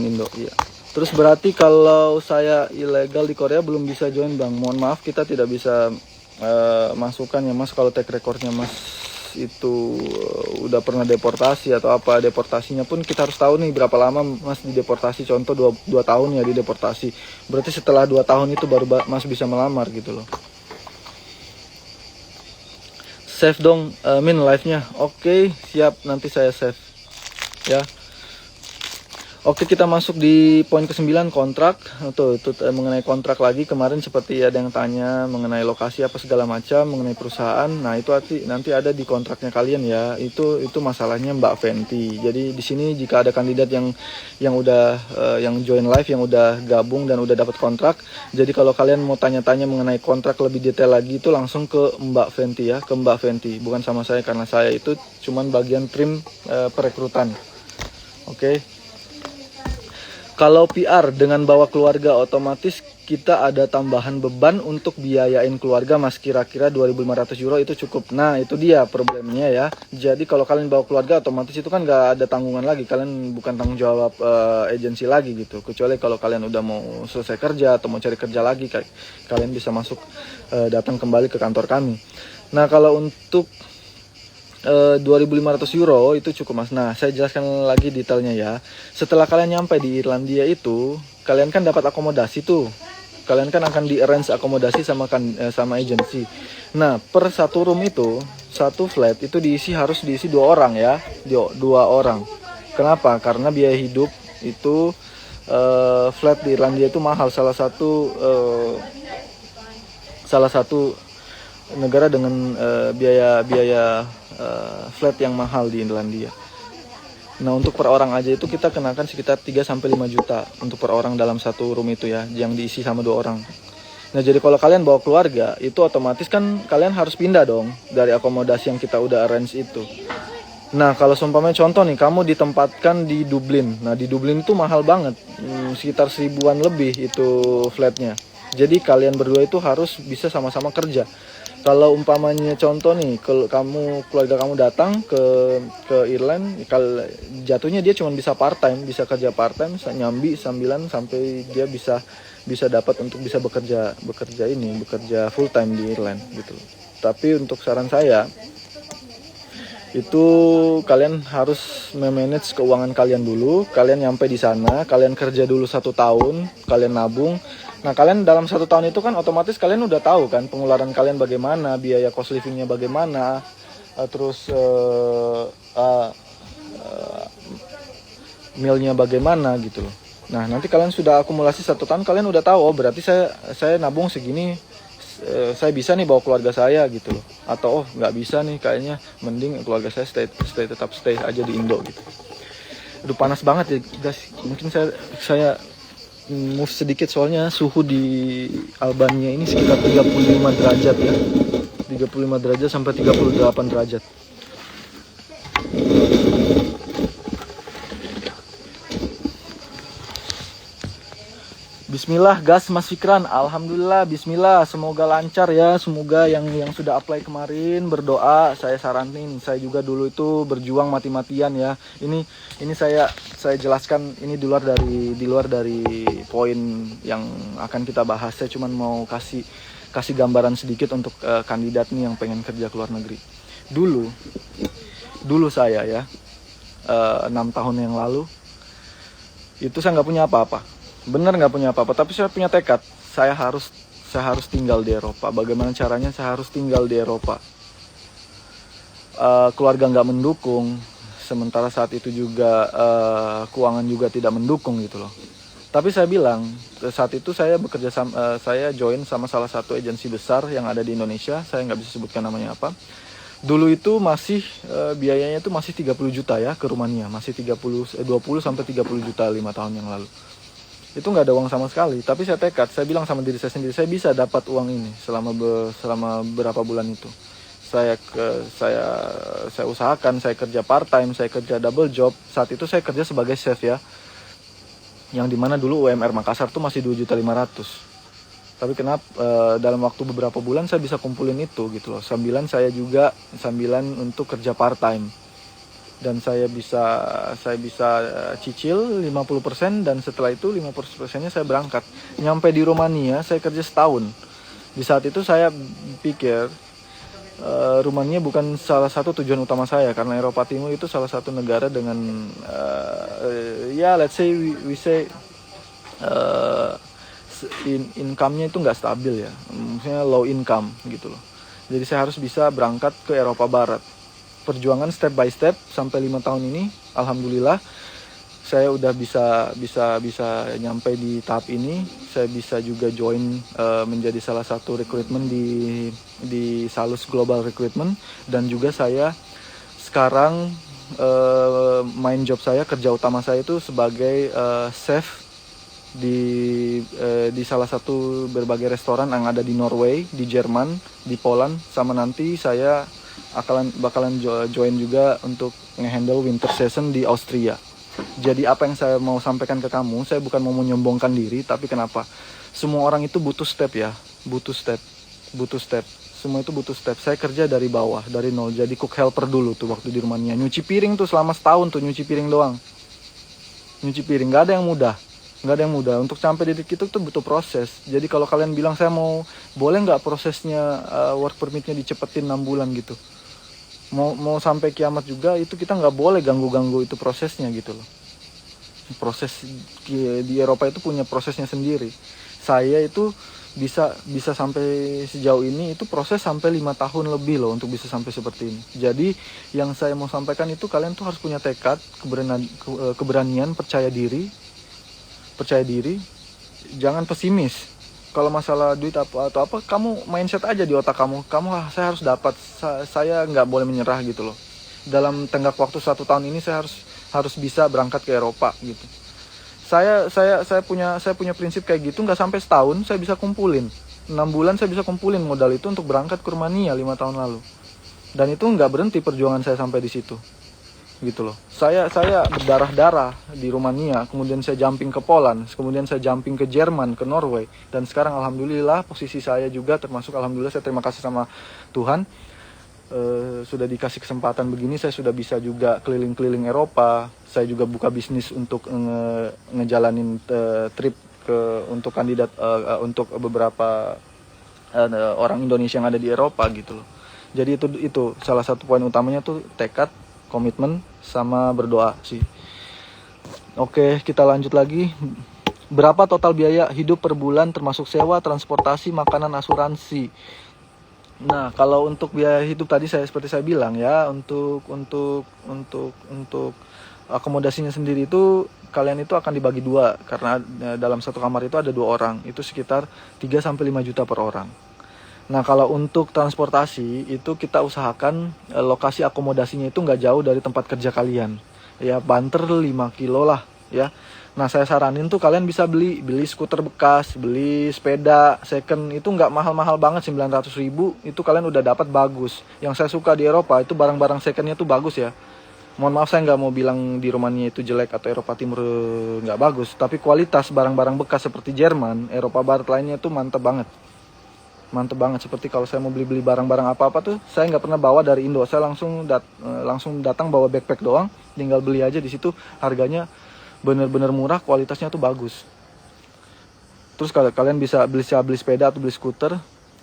Indo. Iya. Terus berarti kalau saya ilegal di Korea belum bisa join Bang. Mohon maaf, kita tidak bisa masukkan ya Mas. Kalau track recordnya Mas itu udah pernah deportasi atau apa, deportasinya pun kita harus tahu nih berapa lama Mas dideportasi. Contoh 2 tahun ya dideportasi. Berarti setelah 2 tahun itu baru Mas bisa melamar gitu loh. Save dong live-nya. Oke, siap, nanti saya save ya. Oke, kita masuk di poin ke-9, kontrak. Tuh, mengenai kontrak lagi, kemarin seperti ada yang tanya mengenai lokasi apa segala macam, mengenai perusahaan. Nah, itu nanti ada di kontraknya kalian ya. Itu masalahnya Mbak Fenty. Jadi di sini jika ada kandidat yang udah yang join live, yang udah gabung dan udah dapat kontrak. Jadi kalau kalian mau tanya-tanya mengenai kontrak lebih detail lagi, itu langsung ke Mbak Fenty ya, ke Mbak Fenty, bukan sama saya, karena saya itu cuman bagian tim perekrutan. Oke. Kalau PR dengan bawa keluarga, otomatis kita ada tambahan beban untuk biayain keluarga Mas, kira-kira 2.500 euro itu cukup. Nah, itu dia problemnya ya. Jadi kalau kalian bawa keluarga, otomatis itu kan nggak ada tanggungan lagi, kalian bukan tanggung jawab agensi lagi gitu. Kecuali kalau kalian udah mau selesai kerja atau mau cari kerja lagi, kalian bisa masuk datang kembali ke kantor kami. Nah, kalau untuk 2.500 euro itu cukup Mas. Nah, saya jelaskan lagi detailnya ya. Setelah kalian nyampe di Irlandia itu, kalian kan dapat akomodasi tuh. Kalian kan akan di-arrange akomodasi sama agensi. Nah, per satu room itu, satu flat itu harus diisi 2 orang ya. 2 orang. Kenapa? Karena biaya hidup itu flat di Irlandia itu mahal. Salah satu negara dengan biaya flat yang mahal di Irlandia. Nah, untuk per orang aja itu kita kenakan sekitar 3-5 juta untuk per orang dalam satu room itu ya, yang diisi sama 2 orang. Nah, jadi kalau kalian bawa keluarga, itu otomatis kan kalian harus pindah dong dari akomodasi yang kita udah arrange itu. Nah, kalau seumpamanya contoh nih, kamu ditempatkan di Dublin. Nah, di Dublin itu mahal banget, sekitar 1.000-an lebih itu flatnya. Jadi kalian berdua itu harus bisa sama-sama kerja. Kalau umpamanya contoh nih, keluarga kamu datang ke Ireland, jatuhnya dia cuma bisa part time, bisa kerja part time, nyambi sambilan sampai dia bisa dapat untuk bisa bekerja full time di Ireland gitu. Tapi untuk saran saya itu kalian harus memanage keuangan kalian dulu. Kalian nyampe di sana, kalian kerja dulu 1 tahun, kalian nabung. Nah, kalian dalam 1 tahun itu kan otomatis kalian udah tahu kan pengeluaran kalian bagaimana, biaya cost livingnya bagaimana, terus mealnya bagaimana gitu loh. Nah, nanti kalian sudah akumulasi 1 tahun, kalian udah tahu, oh berarti saya nabung segini, saya bisa nih bawa keluarga saya gitu loh. Atau oh nggak bisa nih, kayaknya mending keluarga saya tetap stay aja di Indo gitu. Aduh, panas banget ya guys. Mungkin saya move sedikit soalnya suhu di Albania ini sekitar 35 derajat ya. 35 derajat sampai 38 derajat. Bismillah gas Mas Fikran. Alhamdulillah, bismillah, semoga lancar ya. Semoga yang sudah apply kemarin berdoa, saya saranin. Saya juga dulu itu berjuang mati-matian ya. Ini saya jelaskan ini di luar dari poin yang akan kita bahas. Saya cuma mau kasih gambaran sedikit untuk kandidat nih yang pengen kerja ke luar negeri. Dulu saya ya 6 tahun yang lalu itu saya nggak punya apa-apa. Bener nggak punya apa-apa, tapi saya punya tekad. Saya harus tinggal di Eropa. Bagaimana caranya? Saya harus tinggal di Eropa. Keluarga nggak mendukung, sementara saat itu juga keuangan juga tidak mendukung gitu loh. Tapi saya bilang saat itu saya bekerja saya join sama salah satu agensi besar yang ada di Indonesia. Saya nggak bisa sebutkan namanya apa. Dulu itu masih biayanya itu masih 30 juta ya ke Rumania, masih 20 sampai 30 juta 5 tahun yang lalu. Itu nggak ada uang sama sekali, tapi saya tekad, saya bilang sama diri saya sendiri, saya bisa dapat uang ini selama berapa bulan itu. Saya usahakan, saya kerja part time, saya kerja double job. Saat itu saya kerja sebagai chef ya, yang dimana dulu UMR Makassar tuh masih 2.500.000. Tapi kenapa dalam waktu beberapa bulan saya bisa kumpulin itu gitu loh. Sambilan untuk kerja part time. Dan saya bisa cicil 50%, dan setelah itu 50%-nya saya berangkat. Nyampe di Rumania saya kerja setahun. Di saat itu saya pikir Rumania bukan salah satu tujuan utama saya, karena Eropa Timur itu salah satu negara dengan let's say we say income-nya itu nggak stabil ya, maksudnya low income gitu loh. Jadi saya harus bisa berangkat ke Eropa Barat. Perjuangan step by step sampai 5 tahun ini, alhamdulillah saya udah bisa nyampe di tahap ini. Saya bisa juga join menjadi salah satu recruitment di Salus Global Recruitment, dan juga saya sekarang main job saya, kerja utama saya itu sebagai chef di salah satu berbagai restoran yang ada di Norway, di Jerman, di Poland, sama nanti saya bakalan join juga untuk ngehandle winter season di Austria. Jadi apa yang saya mau sampaikan ke kamu, saya bukan mau menyombongkan diri, tapi kenapa? Semua orang itu butuh step ya, butuh step. Semua itu butuh step. Saya kerja dari bawah, dari nol, jadi cook helper dulu tuh waktu di Rumania. Nyuci piring tuh selama setahun tuh, nyuci piring doang. Nyuci piring, nggak ada yang mudah. Untuk sampai di titik itu tuh butuh proses. Jadi kalau kalian bilang saya boleh nggak prosesnya work permitnya dicepetin 6 bulan gitu, mau sampai kiamat juga, itu kita nggak boleh ganggu itu prosesnya gitu loh. Proses di Eropa itu punya prosesnya sendiri. Saya itu bisa sampai sejauh ini itu proses sampai 5 tahun lebih loh untuk bisa sampai seperti ini. Jadi yang saya mau sampaikan itu, kalian tuh harus punya tekad, keberanian, percaya diri, jangan pesimis. Kalau masalah duit atau apa, kamu mindset aja di otak kamu, saya harus dapat, saya nggak boleh menyerah gitu loh. Dalam tenggak waktu 1 tahun ini saya harus bisa berangkat ke Eropa gitu. Saya punya prinsip kayak gitu, nggak sampai setahun saya bisa kumpulin 6 bulan, saya bisa kumpulin modal itu untuk berangkat ke Rumania 5 tahun lalu. Dan itu nggak berhenti perjuangan saya sampai di situ gitu loh. Saya berdarah-darah di Rumania, kemudian saya jumping ke Poland, kemudian saya jumping ke Jerman, ke Norway, dan sekarang alhamdulillah posisi saya juga termasuk, alhamdulillah saya terima kasih sama Tuhan, sudah dikasih kesempatan begini. Saya sudah bisa juga keliling-keliling Eropa. Saya juga buka bisnis untuk ngejalanin trip untuk kandidat untuk beberapa orang Indonesia yang ada di Eropa gitu loh. Jadi itu salah satu poin utamanya tuh tekad, komitmen, sama berdoa sih. Oke, kita lanjut lagi. Berapa total biaya hidup per bulan termasuk sewa, transportasi, makanan, asuransi? Nah, kalau untuk biaya hidup tadi seperti saya bilang ya, untuk akomodasinya sendiri itu kalian itu akan dibagi 2, karena dalam satu kamar itu ada 2 orang. Itu sekitar 3 sampai 5 juta per orang. Nah, kalau untuk transportasi itu kita usahakan lokasi akomodasinya itu nggak jauh dari tempat kerja kalian. Ya, banter 5 kilo lah ya. Nah, saya saranin tuh kalian bisa beli skuter bekas, beli sepeda second, itu nggak mahal-mahal banget, 900.000 itu kalian udah dapat bagus. Yang saya suka di Eropa itu barang-barang secondnya tuh bagus ya. Mohon maaf, saya nggak mau bilang di Rumania itu jelek atau Eropa Timur nggak bagus, tapi kualitas barang-barang bekas seperti Jerman, Eropa Barat lainnya tuh mantep banget. Mantep banget. Seperti kalau saya mau beli-beli barang-barang apa-apa tuh, saya nggak pernah bawa dari Indo, saya langsung datang bawa backpack doang, tinggal beli aja di situ. Harganya bener-bener murah, kualitasnya tuh bagus. Terus kalau kalian bisa beli sepeda atau beli skuter.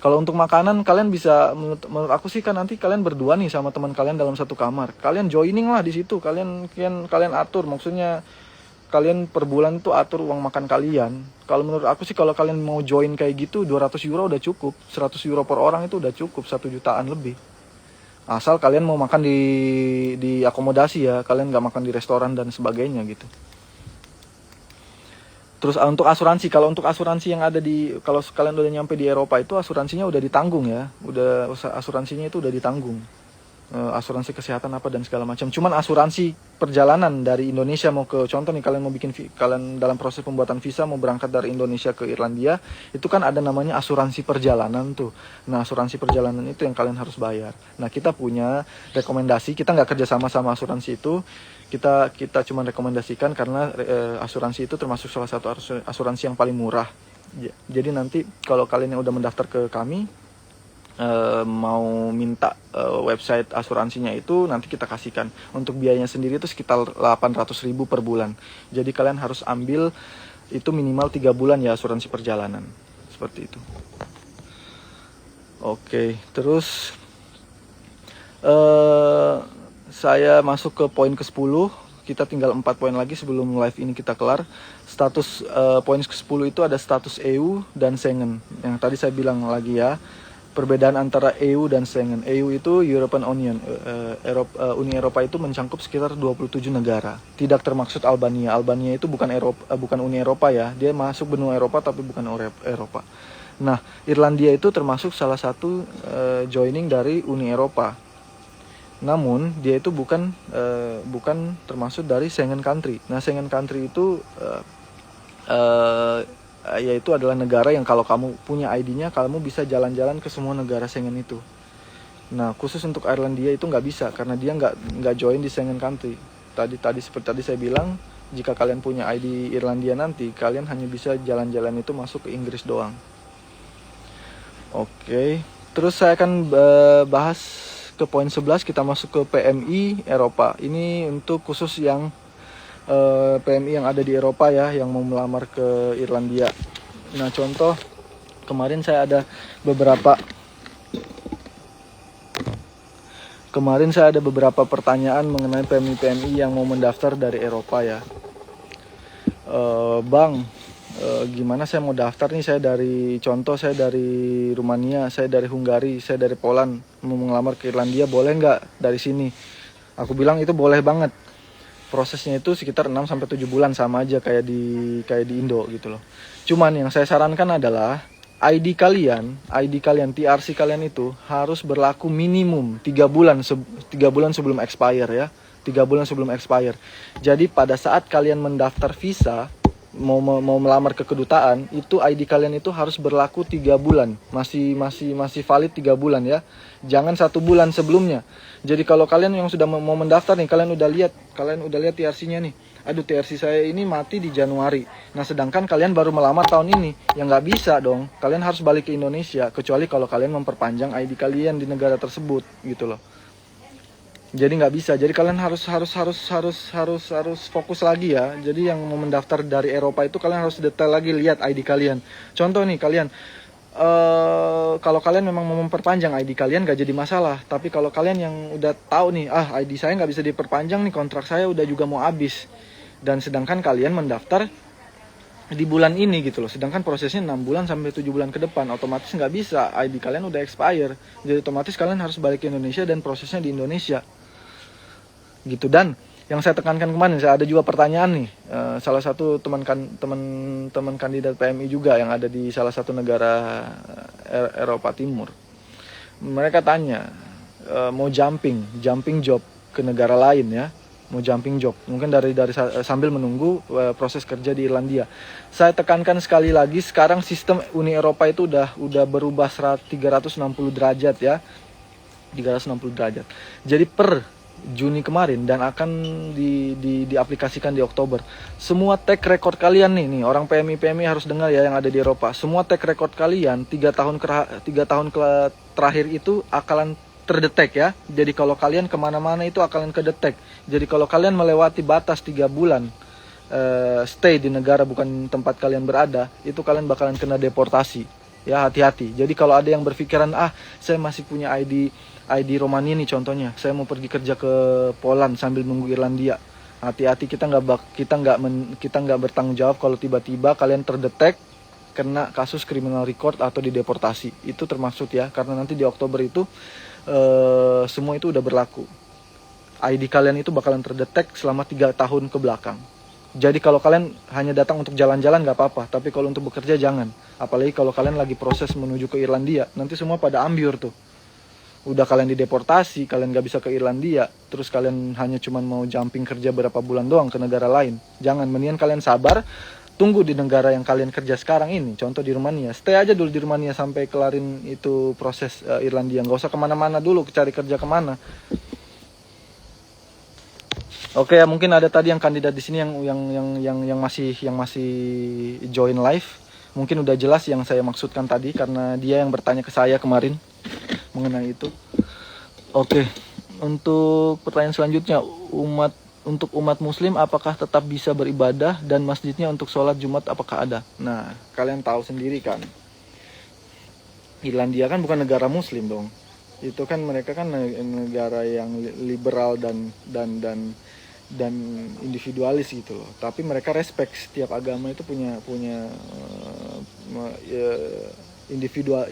Kalau untuk makanan kalian bisa, menurut aku sih kan nanti kalian berdua nih sama teman kalian dalam satu kamar, kalian joining lah di situ, kalian atur, maksudnya kalian per bulan tuh atur uang makan kalian. Kalau menurut aku sih kalau kalian mau join kayak gitu 200 euro udah cukup, 100 euro per orang itu udah cukup, 1 jutaan lebih. Asal kalian mau makan di akomodasi ya, kalian nggak makan di restoran dan sebagainya gitu. Terus untuk asuransi, kalau untuk asuransi yang ada kalau kalian udah nyampe di Eropa itu asuransinya udah ditanggung ya, asuransinya itu udah ditanggung. Asuransi kesehatan apa dan segala macam. Cuman asuransi perjalanan dari Indonesia mau ke, contoh nih kalian mau kalian dalam proses pembuatan visa mau berangkat dari Indonesia ke Irlandia, itu kan ada namanya asuransi perjalanan tuh. Nah, asuransi perjalanan itu yang kalian harus bayar. Nah, kita punya rekomendasi, kita nggak kerja sama asuransi itu, kita cuma rekomendasikan karena asuransi itu termasuk salah satu asuransi yang paling murah. Jadi nanti kalau kalian yang udah mendaftar ke kami, mau minta website asuransinya itu, nanti kita kasihkan. Untuk biayanya sendiri itu sekitar 800.000 per bulan. Jadi kalian harus ambil itu minimal 3 bulan ya asuransi perjalanan. Seperti itu. Oke, terus saya masuk ke poin ke-10. Kita tinggal 4 poin lagi sebelum live ini kita kelar. Status poin ke-10 itu ada status EU dan Schengen. Yang tadi saya bilang lagi ya, perbedaan antara EU dan Schengen. EU itu European Union, Uni Eropa itu mencakup sekitar 27 negara. Tidak termaksud Albania. Albania itu bukan Uni Eropa ya. Dia masuk benua Eropa tapi bukan Eropa. Nah, Irlandia itu termasuk salah satu joining dari Uni Eropa. Namun dia itu bukan termasuk dari Schengen country. Nah, Schengen country itu yaitu adalah negara yang kalau kamu punya ID-nya, kamu bisa jalan-jalan ke semua negara Schengen itu. Nah, khusus untuk Irlandia itu nggak bisa karena dia nggak join di Schengen country. Seperti tadi saya bilang, jika kalian punya ID Irlandia nanti, kalian hanya bisa jalan-jalan itu masuk ke Inggris doang. Oke, terus saya akan bahas ke poin 11, kita masuk ke PMI Eropa. Ini untuk khusus yang PMI yang ada di Eropa ya, yang mau melamar ke Irlandia. Nah, contoh kemarin saya ada beberapa pertanyaan mengenai PMI yang mau mendaftar dari Eropa ya. Bang, gimana saya mau daftar nih, saya dari Rumania, saya dari Hungari, saya dari Poland, mau melamar ke Irlandia, boleh nggak dari sini? Aku bilang itu boleh banget. Prosesnya itu sekitar 6-7 bulan, sama aja kayak di Indo gitu loh. Cuman yang saya sarankan adalah ID kalian, TRC kalian itu harus berlaku minimum 3 bulan sebelum expire ya. 3 bulan sebelum expire. Jadi pada saat kalian mendaftar visa, mau melamar ke kedutaan, itu ID kalian itu harus berlaku 3 bulan. Masih valid 3 bulan ya. Jangan 1 bulan sebelumnya. Jadi kalau kalian yang sudah mau mendaftar nih, kalian udah lihat TRC-nya nih. Aduh, TRC saya ini mati di Januari. Nah, sedangkan kalian baru melamar tahun ini. Ya nggak bisa dong. Kalian harus balik ke Indonesia, kecuali kalau kalian memperpanjang ID kalian di negara tersebut gitu loh. Jadi nggak bisa. Jadi kalian harus fokus lagi ya. Jadi yang mau mendaftar dari Eropa itu kalian harus detail lagi lihat ID kalian. Contoh nih, kalian kalau kalian memang mau memperpanjang ID kalian gak jadi masalah. Tapi kalau kalian yang udah tahu nih, ID saya nggak bisa diperpanjang nih, kontrak saya udah juga mau habis, dan sedangkan kalian mendaftar di bulan ini gitu loh, sedangkan prosesnya 6 bulan sampai 7 bulan ke depan, otomatis nggak bisa, ID kalian udah expire. Jadi otomatis kalian harus balik ke Indonesia dan prosesnya di Indonesia gitu. Dan yang saya tekankan kemarin, saya ada juga pertanyaan nih, salah satu teman kandidat PMI juga yang ada di salah satu negara Eropa Timur. Mereka tanya mau jumping job ke negara lain ya, mau jumping job, mungkin sambil menunggu proses kerja di Irlandia. Saya tekankan sekali lagi, sekarang sistem Uni Eropa itu udah berubah 360 derajat ya, 360 derajat. Jadi per Juni kemarin dan akan diaplikasikan di Oktober. Semua track record kalian nih orang PMI harus dengar ya yang ada di Eropa. Semua track record kalian 3 tahun terakhir itu akalan terdetek ya. Jadi kalau kalian kemana-mana itu akalan kedetek. Jadi kalau kalian melewati batas 3 bulan stay di negara bukan tempat kalian berada, itu kalian bakalan kena deportasi. Ya, hati-hati. Jadi kalau ada yang berpikiran saya masih punya ID Romania nih contohnya, saya mau pergi kerja ke Poland sambil nunggu Irlandia. Hati-hati, kita nggak bertanggung jawab kalau tiba-tiba kalian terdetek kena kasus criminal record atau dideportasi. Itu termasuk ya, karena nanti di Oktober itu semua itu udah berlaku. ID kalian itu bakalan terdetek selama 3 tahun ke belakang. Jadi kalau kalian hanya datang untuk jalan-jalan nggak apa-apa, tapi kalau untuk bekerja jangan. Apalagi kalau kalian lagi proses menuju ke Irlandia, nanti semua pada ambyur tuh. Udah kalian dideportasi, kalian nggak bisa ke Irlandia, terus kalian hanya cuman mau jumping kerja berapa bulan doang ke negara lain. Jangan, mendingan kalian sabar, tunggu di negara yang kalian kerja sekarang ini. Contoh di Rumania, stay aja dulu di Rumania sampai kelarin itu proses Irlandia. Nggak usah kemana-mana dulu, cari kerja kemana. Oke ya, mungkin ada tadi yang kandidat di sini yang masih join live. Mungkin udah jelas yang saya maksudkan tadi karena dia yang bertanya ke saya kemarin mengenai itu. Oke, untuk pertanyaan selanjutnya, untuk umat muslim apakah tetap bisa beribadah dan masjidnya untuk sholat Jumat apakah ada? Nah, kalian tahu sendiri kan, Irlandia kan bukan negara muslim dong. Itu kan mereka kan negara yang liberal dan individualis gitu loh. Tapi mereka respect setiap agama itu punya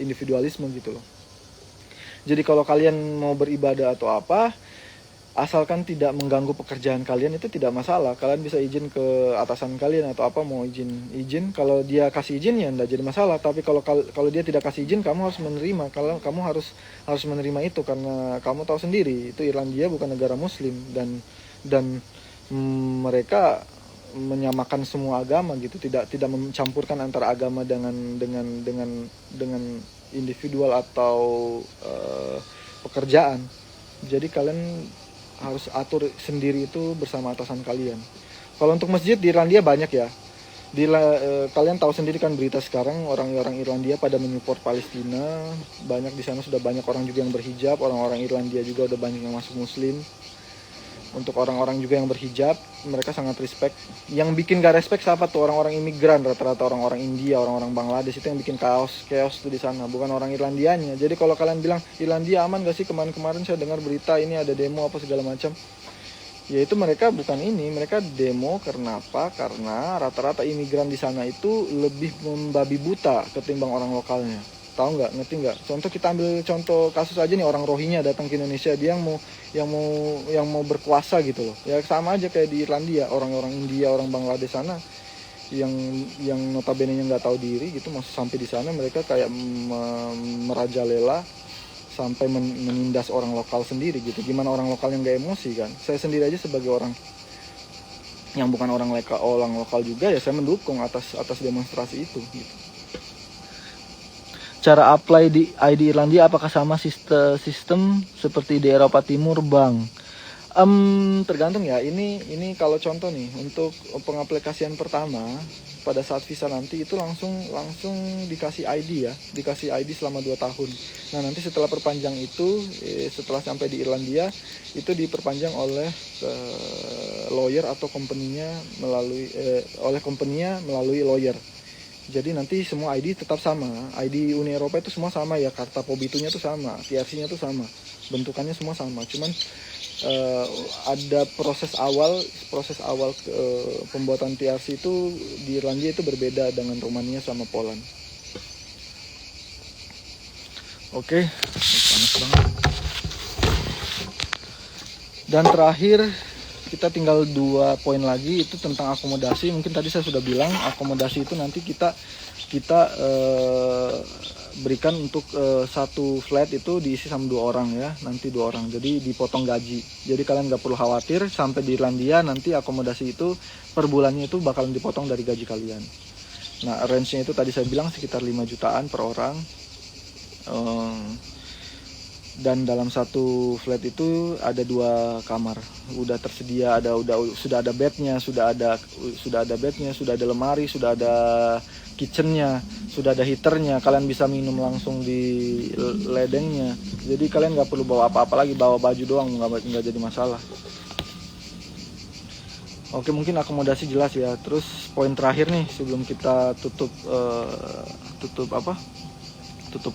individualisme gitu loh. Jadi kalau kalian mau beribadah atau apa, asalkan tidak mengganggu pekerjaan kalian itu tidak masalah. Kalian bisa izin ke atasan kalian atau apa, mau izin. Kalau dia kasih izin ya enggak jadi masalah. Tapi kalau dia tidak kasih izin, kamu harus menerima. Kamu harus menerima itu karena kamu tahu sendiri itu Irlandia bukan negara muslim dan mereka menyamakan semua agama gitu, tidak mencampurkan antara agama dengan individual atau pekerjaan. Jadi kalian harus atur sendiri itu bersama atasan kalian. Kalau untuk masjid di Irlandia banyak ya. Kalian tahu sendiri kan berita sekarang orang-orang Irlandia pada menyupport Palestina. Banyak di sana, sudah banyak orang juga yang berhijab. Orang-orang Irlandia juga udah banyak yang masuk muslim. Untuk orang-orang juga yang berhijab, mereka sangat respect. Yang bikin gak respect siapa tuh? Orang-orang imigran, rata-rata orang-orang India, orang-orang Bangladesh itu yang bikin chaos tuh di sana, bukan orang Irlandianya. Jadi kalau kalian bilang Irlandia aman gak sih, kemarin saya dengar berita ini ada demo apa segala macam. Ya itu mereka bukan mereka demo karena apa? Karena rata-rata imigran di sana itu lebih membabi buta ketimbang orang lokalnya. Tahu nggak, ngerti nggak? Contoh, kita ambil contoh kasus aja nih, orang Rohingya datang ke Indonesia, dia yang mau berkuasa gitu loh. Ya sama aja kayak di Irlandia, orang-orang India, orang Bangladesh sana yang notabene-nya nggak tahu diri gitu, masuk sampai di sana mereka kayak merajalela sampai menindas orang lokal sendiri gitu. Gimana orang lokal yang nggak emosi kan? Saya sendiri aja sebagai orang yang bukan orang lokal juga ya, saya mendukung atas demonstrasi itu gitu. Cara apply di ID Irlandia apakah sama sistem seperti di Eropa Timur, Bang? Tergantung ya. Ini kalau contoh nih, untuk pengaplikasian pertama pada saat visa nanti itu langsung dikasih ID ya, dikasih ID selama 2 tahun. Nah nanti setelah perpanjang itu, setelah sampai di Irlandia itu diperpanjang oleh lawyer atau company-nya melalui lawyer. Jadi nanti semua ID tetap sama, ID Uni Eropa itu semua sama ya, karta pobitunya tuh sama, TRC-nya tuh sama, bentukannya semua sama. Cuman ada proses awal pembuatan TRC itu di Irlandia itu berbeda dengan Rumania sama Poland. Oke, panas banget. Dan terakhir kita tinggal 2 poin lagi, itu tentang akomodasi. Mungkin tadi saya sudah bilang akomodasi itu nanti kita berikan untuk satu flat itu diisi sama 2 orang ya, nanti 2 orang, jadi dipotong gaji. Jadi kalian nggak perlu khawatir sampai di Irlandia nanti akomodasi itu per bulannya itu bakalan dipotong dari gaji kalian. Nah, range-nya itu tadi saya bilang sekitar 5 jutaan per orang. Dan dalam satu flat itu ada 2 kamar, udah tersedia, sudah ada bednya, sudah ada bednya, sudah ada lemari, sudah ada kitchennya, sudah ada heaternya, kalian bisa minum langsung di ledengnya. Jadi kalian nggak perlu bawa apa-apa lagi, bawa baju doang nggak jadi masalah. Oke, mungkin akomodasi jelas ya. Terus poin terakhir nih sebelum kita tutup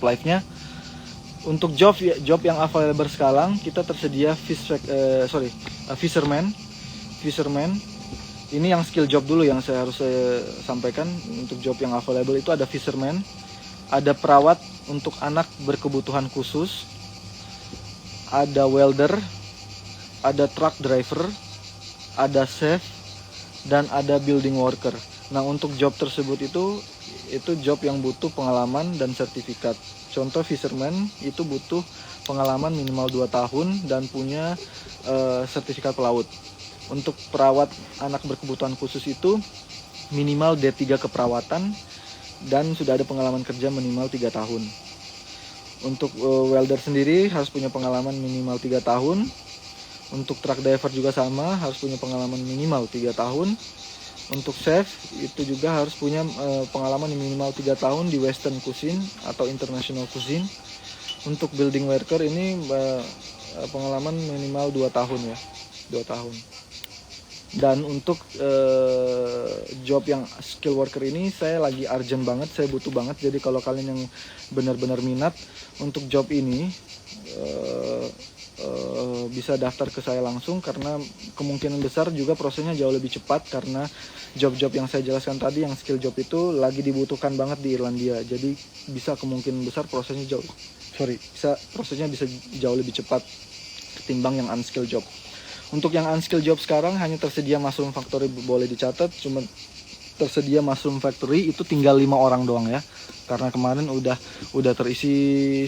live-nya. Untuk job yang available sekarang, kita tersedia fisherman. Ini yang skill job dulu yang saya harus sampaikan. Untuk job yang available itu ada fisherman, ada perawat untuk anak berkebutuhan khusus, ada welder, ada truck driver, ada chef, dan ada building worker. Nah, untuk job tersebut itu job yang butuh pengalaman dan sertifikat. Contoh fisherman itu butuh pengalaman minimal 2 tahun dan punya sertifikat pelaut. Untuk perawat anak berkebutuhan khusus itu minimal D3 keperawatan dan sudah ada pengalaman kerja minimal 3 tahun. Untuk welder sendiri harus punya pengalaman minimal 3 tahun. Untuk truck driver juga sama, harus punya pengalaman minimal 3 tahun. Untuk chef itu juga harus punya pengalaman minimal 3 tahun di Western cuisine atau International cuisine. Untuk building worker ini pengalaman minimal 2 tahun ya, 2 tahun. Dan untuk job yang skill worker ini saya lagi urgent banget, saya butuh banget. Jadi kalau kalian yang benar-benar minat untuk job ini bisa daftar ke saya langsung, karena kemungkinan besar juga prosesnya jauh lebih cepat, karena job-job yang saya jelaskan tadi yang skill job itu lagi dibutuhkan banget di Irlandia. Jadi bisa kemungkinan besar prosesnya bisa jauh lebih cepat ketimbang yang unskill job. Untuk yang unskill job sekarang hanya tersedia Mushroom Factory, boleh dicatat, cuma tersedia Mushroom Factory itu tinggal 5 orang doang ya. Karena kemarin udah terisi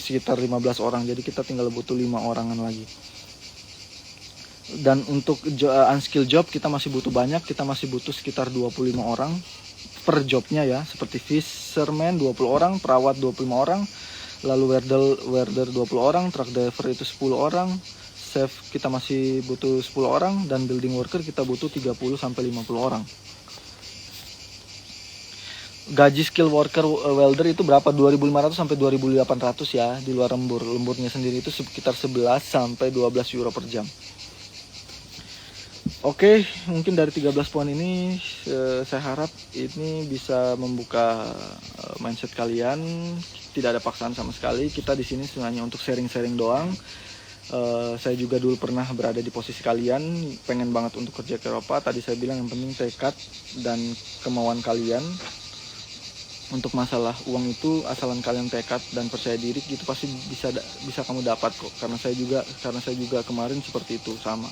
sekitar 15 orang, jadi kita tinggal butuh 5 orangan lagi. Dan untuk unskill job kita masih butuh banyak, kita masih butuh sekitar 25 orang per jobnya ya. Seperti fisherman 20 orang, perawat 25 orang, lalu welder 20 orang, truck driver itu 10 orang, chef kita masih butuh 10 orang, dan building worker kita butuh 30 sampai 50 orang. Gaji skill worker welder itu berapa? 2.500 sampai 2.800 ya di luar lembur. Lemburnya sendiri itu sekitar 11 sampai 12 euro per jam. Oke, mungkin dari 13 poin ini saya harap ini bisa membuka mindset kalian. Tidak ada paksaan sama sekali. Kita di sini hanya untuk sharing-sharing doang. Saya juga dulu pernah berada di posisi kalian, pengen banget untuk kerja ke Eropa. Tadi saya bilang yang penting tekad dan kemauan kalian. Untuk masalah uang itu asalan kalian tekad dan percaya diri, gitu pasti bisa kamu dapat kok. Karena saya juga kemarin seperti itu sama.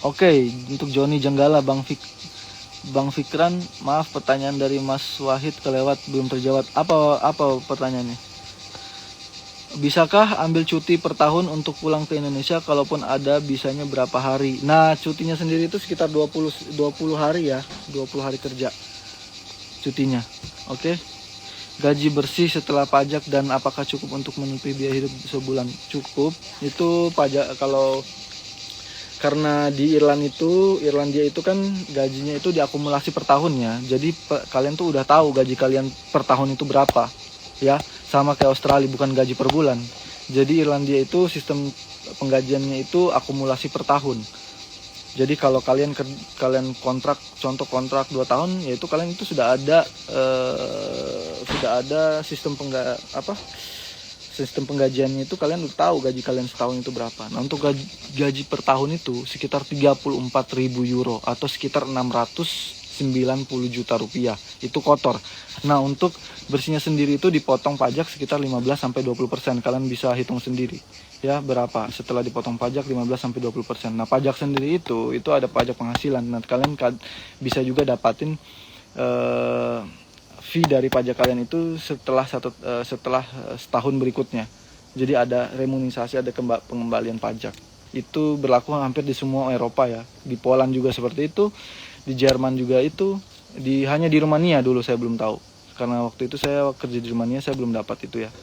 Oke, untuk Joni Jenggala, Bang Fikran, maaf pertanyaan dari Mas Wahid kelewat belum terjawab. Apa pertanyaannya? Bisakah ambil cuti per tahun untuk pulang ke Indonesia? Kalaupun ada, bisanya berapa hari? Nah, cutinya sendiri itu sekitar 20 hari ya, 20 hari kerja cutinya. Oke. Gaji bersih setelah pajak dan apakah cukup untuk menutupi biaya hidup sebulan? Cukup. Itu pajak karena di Irlandia itu kan gajinya itu diakumulasi per tahun ya. Jadi kalian tuh udah tahu gaji kalian per tahun itu berapa ya. Sama kayak Australia, bukan gaji per bulan. Jadi Irlandia itu sistem penggajiannya itu akumulasi per tahun. Jadi kalau kalian kontrak 2 tahun, yaitu kalian itu sudah ada sistem penggajiannya itu, kalian udah tahu gaji kalian setahun itu berapa. Nah, untuk gaji per tahun itu sekitar 34.000 euro atau sekitar 690 juta rupiah. Itu kotor. Nah, untuk bersihnya sendiri itu dipotong pajak sekitar 15-20%. Kalian bisa hitung sendiri ya berapa setelah dipotong pajak 15-20%. Nah, pajak sendiri itu ada pajak penghasilan. Nah, kalian bisa juga dapatin fee dari pajak kalian itu setelah setahun berikutnya. Jadi ada remunerasi, ada pengembalian pajak. Itu berlaku hampir di semua Eropa ya. Di Poland juga seperti itu, di Jerman juga itu, hanya di Rumania dulu saya belum tahu. Karena waktu itu saya kerja di Rumania, saya belum dapat itu ya.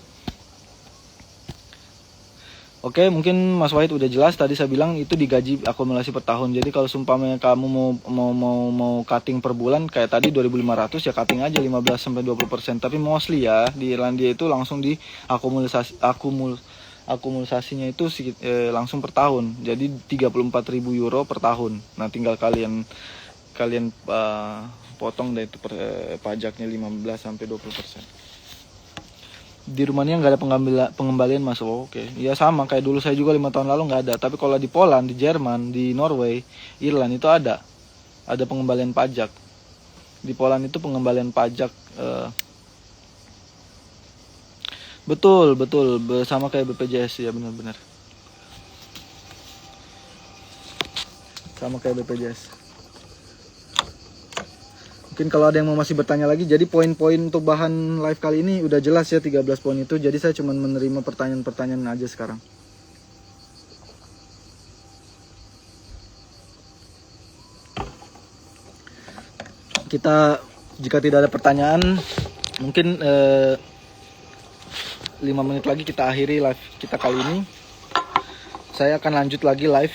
Oke, mungkin Mas Wahid udah jelas. Tadi saya bilang itu digaji akumulasi per tahun. Jadi kalau sumpamanya kamu mau cutting per bulan kayak tadi 2.500 ya cutting aja 15-20%. Tapi mostly ya di Irlandia itu langsung di akumulasinya itu langsung per tahun. Jadi 34.000 euro per tahun. Nah, tinggal kalian potong dari itu pajaknya 15-20%. Di Rumania nggak ada pengembalian Mas. Oke. Ya sama kayak dulu saya juga 5 tahun lalu nggak ada. Tapi kalau di Poland, di Jerman, di Norway, Irland itu ada pengembalian pajak. Di Poland itu pengembalian pajak betul sama kayak BPJS ya, benar-benar sama kayak BPJS. Mungkin kalau ada yang mau masih bertanya lagi, jadi poin-poin untuk bahan live kali ini udah jelas ya 13 poin itu. Jadi saya cuma menerima pertanyaan-pertanyaan aja sekarang. Jika tidak ada pertanyaan, mungkin 5 menit lagi kita akhiri live kita kali ini. Saya akan lanjut lagi live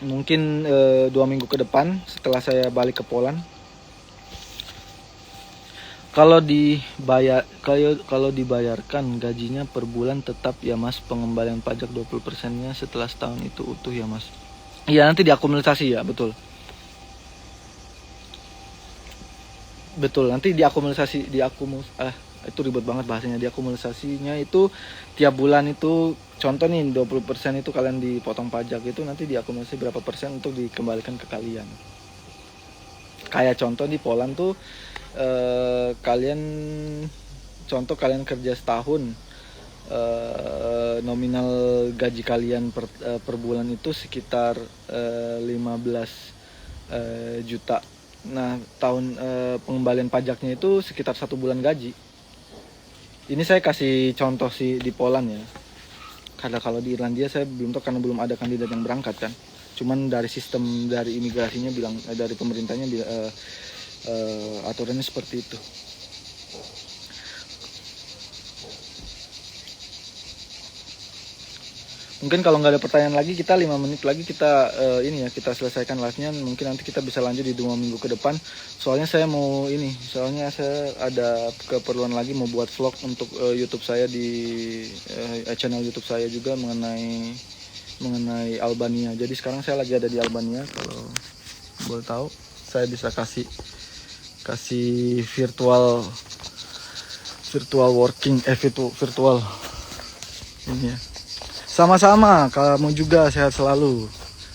mungkin 2 minggu ke depan setelah saya balik ke Poland. Kalau dibayarkan gajinya per bulan tetap ya Mas, pengembalian pajak 20%-nya setelah setahun itu utuh ya Mas. Iya, nanti diakumulasi ya, betul. Betul, nanti itu ribet banget bahasanya. Diakumulasinya itu tiap bulan itu, contoh nih 20% itu kalian dipotong pajak, itu nanti diakumulasi berapa persen untuk dikembalikan ke kalian. Kayak contoh di Poland tuh kalian kerja setahun, nominal gaji kalian per bulan itu sekitar 15 juta. Nah, pengembalian pajaknya itu sekitar 1 bulan gaji. Ini saya kasih contoh sih di Poland ya. Karena kalau di Irlandia saya belum tahu karena belum ada kandidat yang berangkat kan. Cuman dari sistem dari imigrasinya bilang, dari pemerintahnya aturannya seperti itu. Mungkin kalau nggak ada pertanyaan lagi, kita 5 menit lagi kita kita selesaikan live-nya. Mungkin nanti kita bisa lanjut di 2 minggu ke depan. Soalnya saya ada keperluan lagi mau buat vlog untuk YouTube saya di channel YouTube saya juga mengenai Albania. Jadi sekarang saya lagi ada di Albania. Kalau boleh tahu, saya bisa kasih virtual working, virtual ini ya. Sama-sama, kamu juga sehat selalu.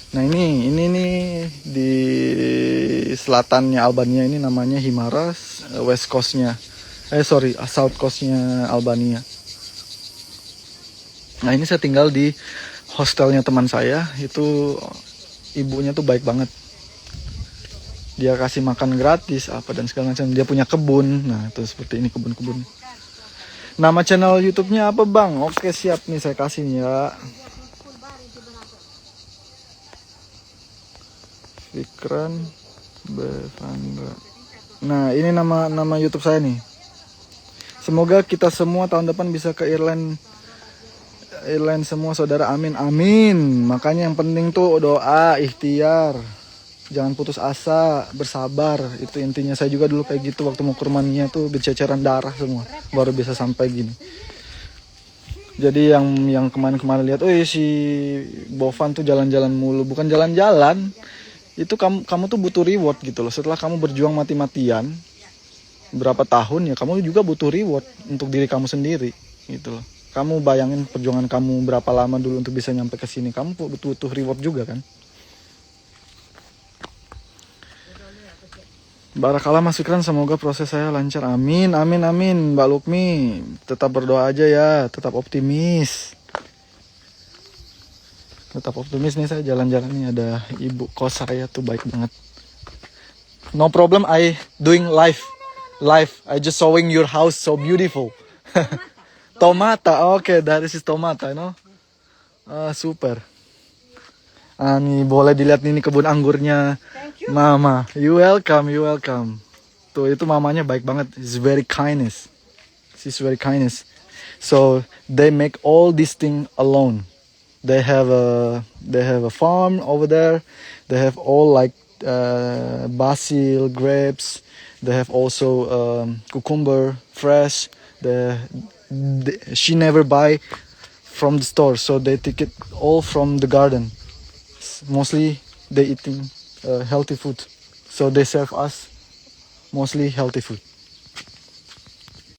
Nah ini nih di selatannya Albania, ini namanya Himaras, west coastnya, south coastnya Albania. Nah ini saya tinggal di hostelnya teman saya, itu ibunya tuh baik banget. Dia kasih makan gratis apa dan segala macam. Dia punya kebun. Nah itu seperti ini kebun-kebun. Nama channel YouTube-nya apa Bang? Oke siap nih saya kasih ya. Fikran Bevangga. Nah ini nama YouTube saya nih. Semoga kita semua tahun depan bisa ke Irland semua saudara, amin. Makanya yang penting tuh doa, ikhtiar. Jangan putus asa, bersabar. Itu intinya. Saya juga dulu kayak gitu waktu mau ke Rumania tuh berceceran darah semua baru bisa sampai gini. Jadi yang kemarin lihat, si Bovan tuh jalan-jalan mulu, bukan jalan-jalan. Itu kamu tuh butuh reward gitu loh. Setelah kamu berjuang mati-matian berapa tahun ya, kamu juga butuh reward untuk diri kamu sendiri gitu loh. Kamu bayangin perjuangan kamu berapa lama dulu untuk bisa nyampe ke sini. Kamu butuh reward juga kan. Barakallah Mas Fikran, semoga proses saya lancar. Amin. Mbak Lukmi, tetap berdoa aja ya, tetap optimis. Nih, saya jalan-jalan nih, ada ibu kos saya tuh baik banget. No problem. I doing live. I just showing your house so beautiful. Tomata. Okay, that is tomata, no? Super. Nih boleh dilihat ini kebun anggurnya Mama. You welcome. Tuh itu mamanya baik banget. She's very kindness. So they make all these things alone. They have a farm over there. They have all like basil, grapes. They have also cucumber, fresh. She never buy from the store, so they take it all from the garden. Mostly they eating healthy food, so they serve us mostly healthy food.